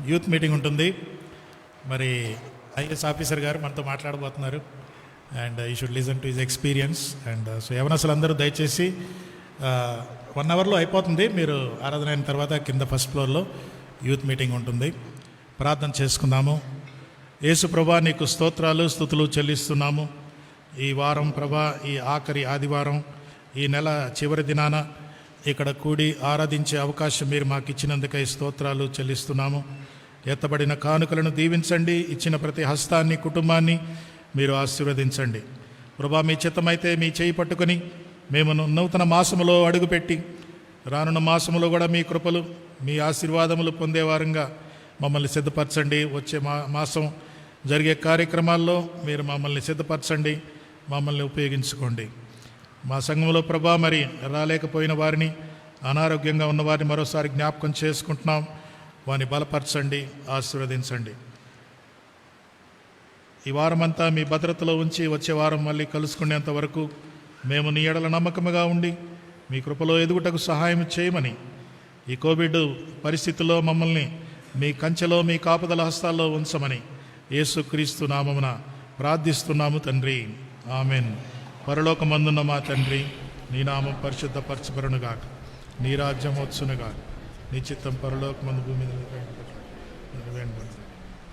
యూత్ మీటింగ్ ఉంటుంది. మరి ఐఏఎస్ ఆఫీసర్ గారు మనతో మాట్లాడబోతున్నారు. And you should listen to his experience. And so యవనస్తులందరూ దయచేసి 1 అవర్లో అయిపోతుంది. మీరు ఆరాధన అయిన తర్వాత కింద ఫస్ట్ ఫ్లోర్లో యూత్ మీటింగ్ ఉంటుంది. ప్రార్థన చేసుకుందాము. యేసు ప్రభా, నీకు స్తోత్రాలు స్తుతులు చెల్లిస్తున్నాము. ఈ వారం ప్రభా, ఈ ఆఖరి ఆదివారం, ఈ నెల చివరి దినాన ఇక్కడ కూడి ఆరాధించే అవకాశం మీరు మాకు ఇచ్చినందుకై స్తోత్రాలు చెల్లిస్తున్నాము. ఎత్తబడిన కానుకలను దీవించండి. ఇచ్చిన ప్రతి హస్తాన్ని, కుటుంబాన్ని మీరు ఆశీర్వదించండి. ప్రభా, మీ చిత్తమైతే మీ చేయి పట్టుకొని మేము నూతన మాసములో అడుగుపెట్టి రానున్న మాసములో కూడా మీ కృపలు, మీ ఆశీర్వాదములు పొందేవారంగా మమ్మల్ని సిద్ధపరచండి. వచ్చే మాసం జరిగే కార్యక్రమాల్లో మీరు మమ్మల్ని సిద్ధపరచండి, మమ్మల్ని ఉపయోగించుకోండి. మా సంఘంలో ప్రభా, మరి రాలేకపోయిన వారిని, అనారోగ్యంగా ఉన్న వారిని మరోసారి జ్ఞాపకం చేసుకుంటున్నాం. వారిని బలపరచండి, ఆశీర్వదించండి. ఈ వారమంతా మీ భద్రతలో ఉంచి వచ్చే వారం మళ్ళీ కలుసుకునేంత వరకు మేము నీ ఎడల నమ్మకముగా ఉండి మీ కృపలో ఎదుగుటకు సహాయం చేయమని, ఈ కోవిడ్ పరిస్థితుల్లో మమ్మల్ని మీ కంచెలో, మీ కాపుదల హస్తాల్లో ఉంచమని యేసుక్రీస్తు నామమున ప్రార్థిస్తున్నాము తండ్రి. ఆమెన్. పరలోకమందున్న మా తండ్రి, నీ నామం పరిశుద్ధపరచబడునుగాక, నీ రాజ్యం వచ్చునుగాక, నీ చిత్తం పరలోకమందు భూమి మీద నెరవేరును.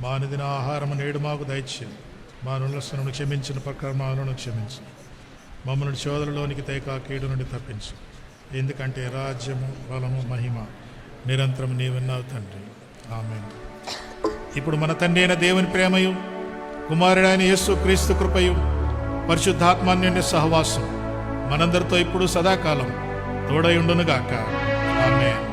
మా అనుదిన ఆహారము నేడు మాకు దయచేయండి. మా రుణస్థులను క్షమించిన ప్రకారం మా రుణను క్షమించు. మమ్మల్ని శోధనలోనికి తేక కీడు నుండి తప్పించు. ఎందుకంటే రాజ్యము, బలము, మహిమ నిరంతరం నీవన్నావు తండ్రి. ఆమేన్. ఇప్పుడు మన తండ్రి అయిన దేవుని ప్రేమయు, కుమారుడైన యేసు క్రీస్తు కృపయు, పరిశుద్ధాత్మాన్యుని సహవాసం మనందరితో ఇప్పుడు సదాకాలం తోడై ఉండునుగాక. ఆమేన్.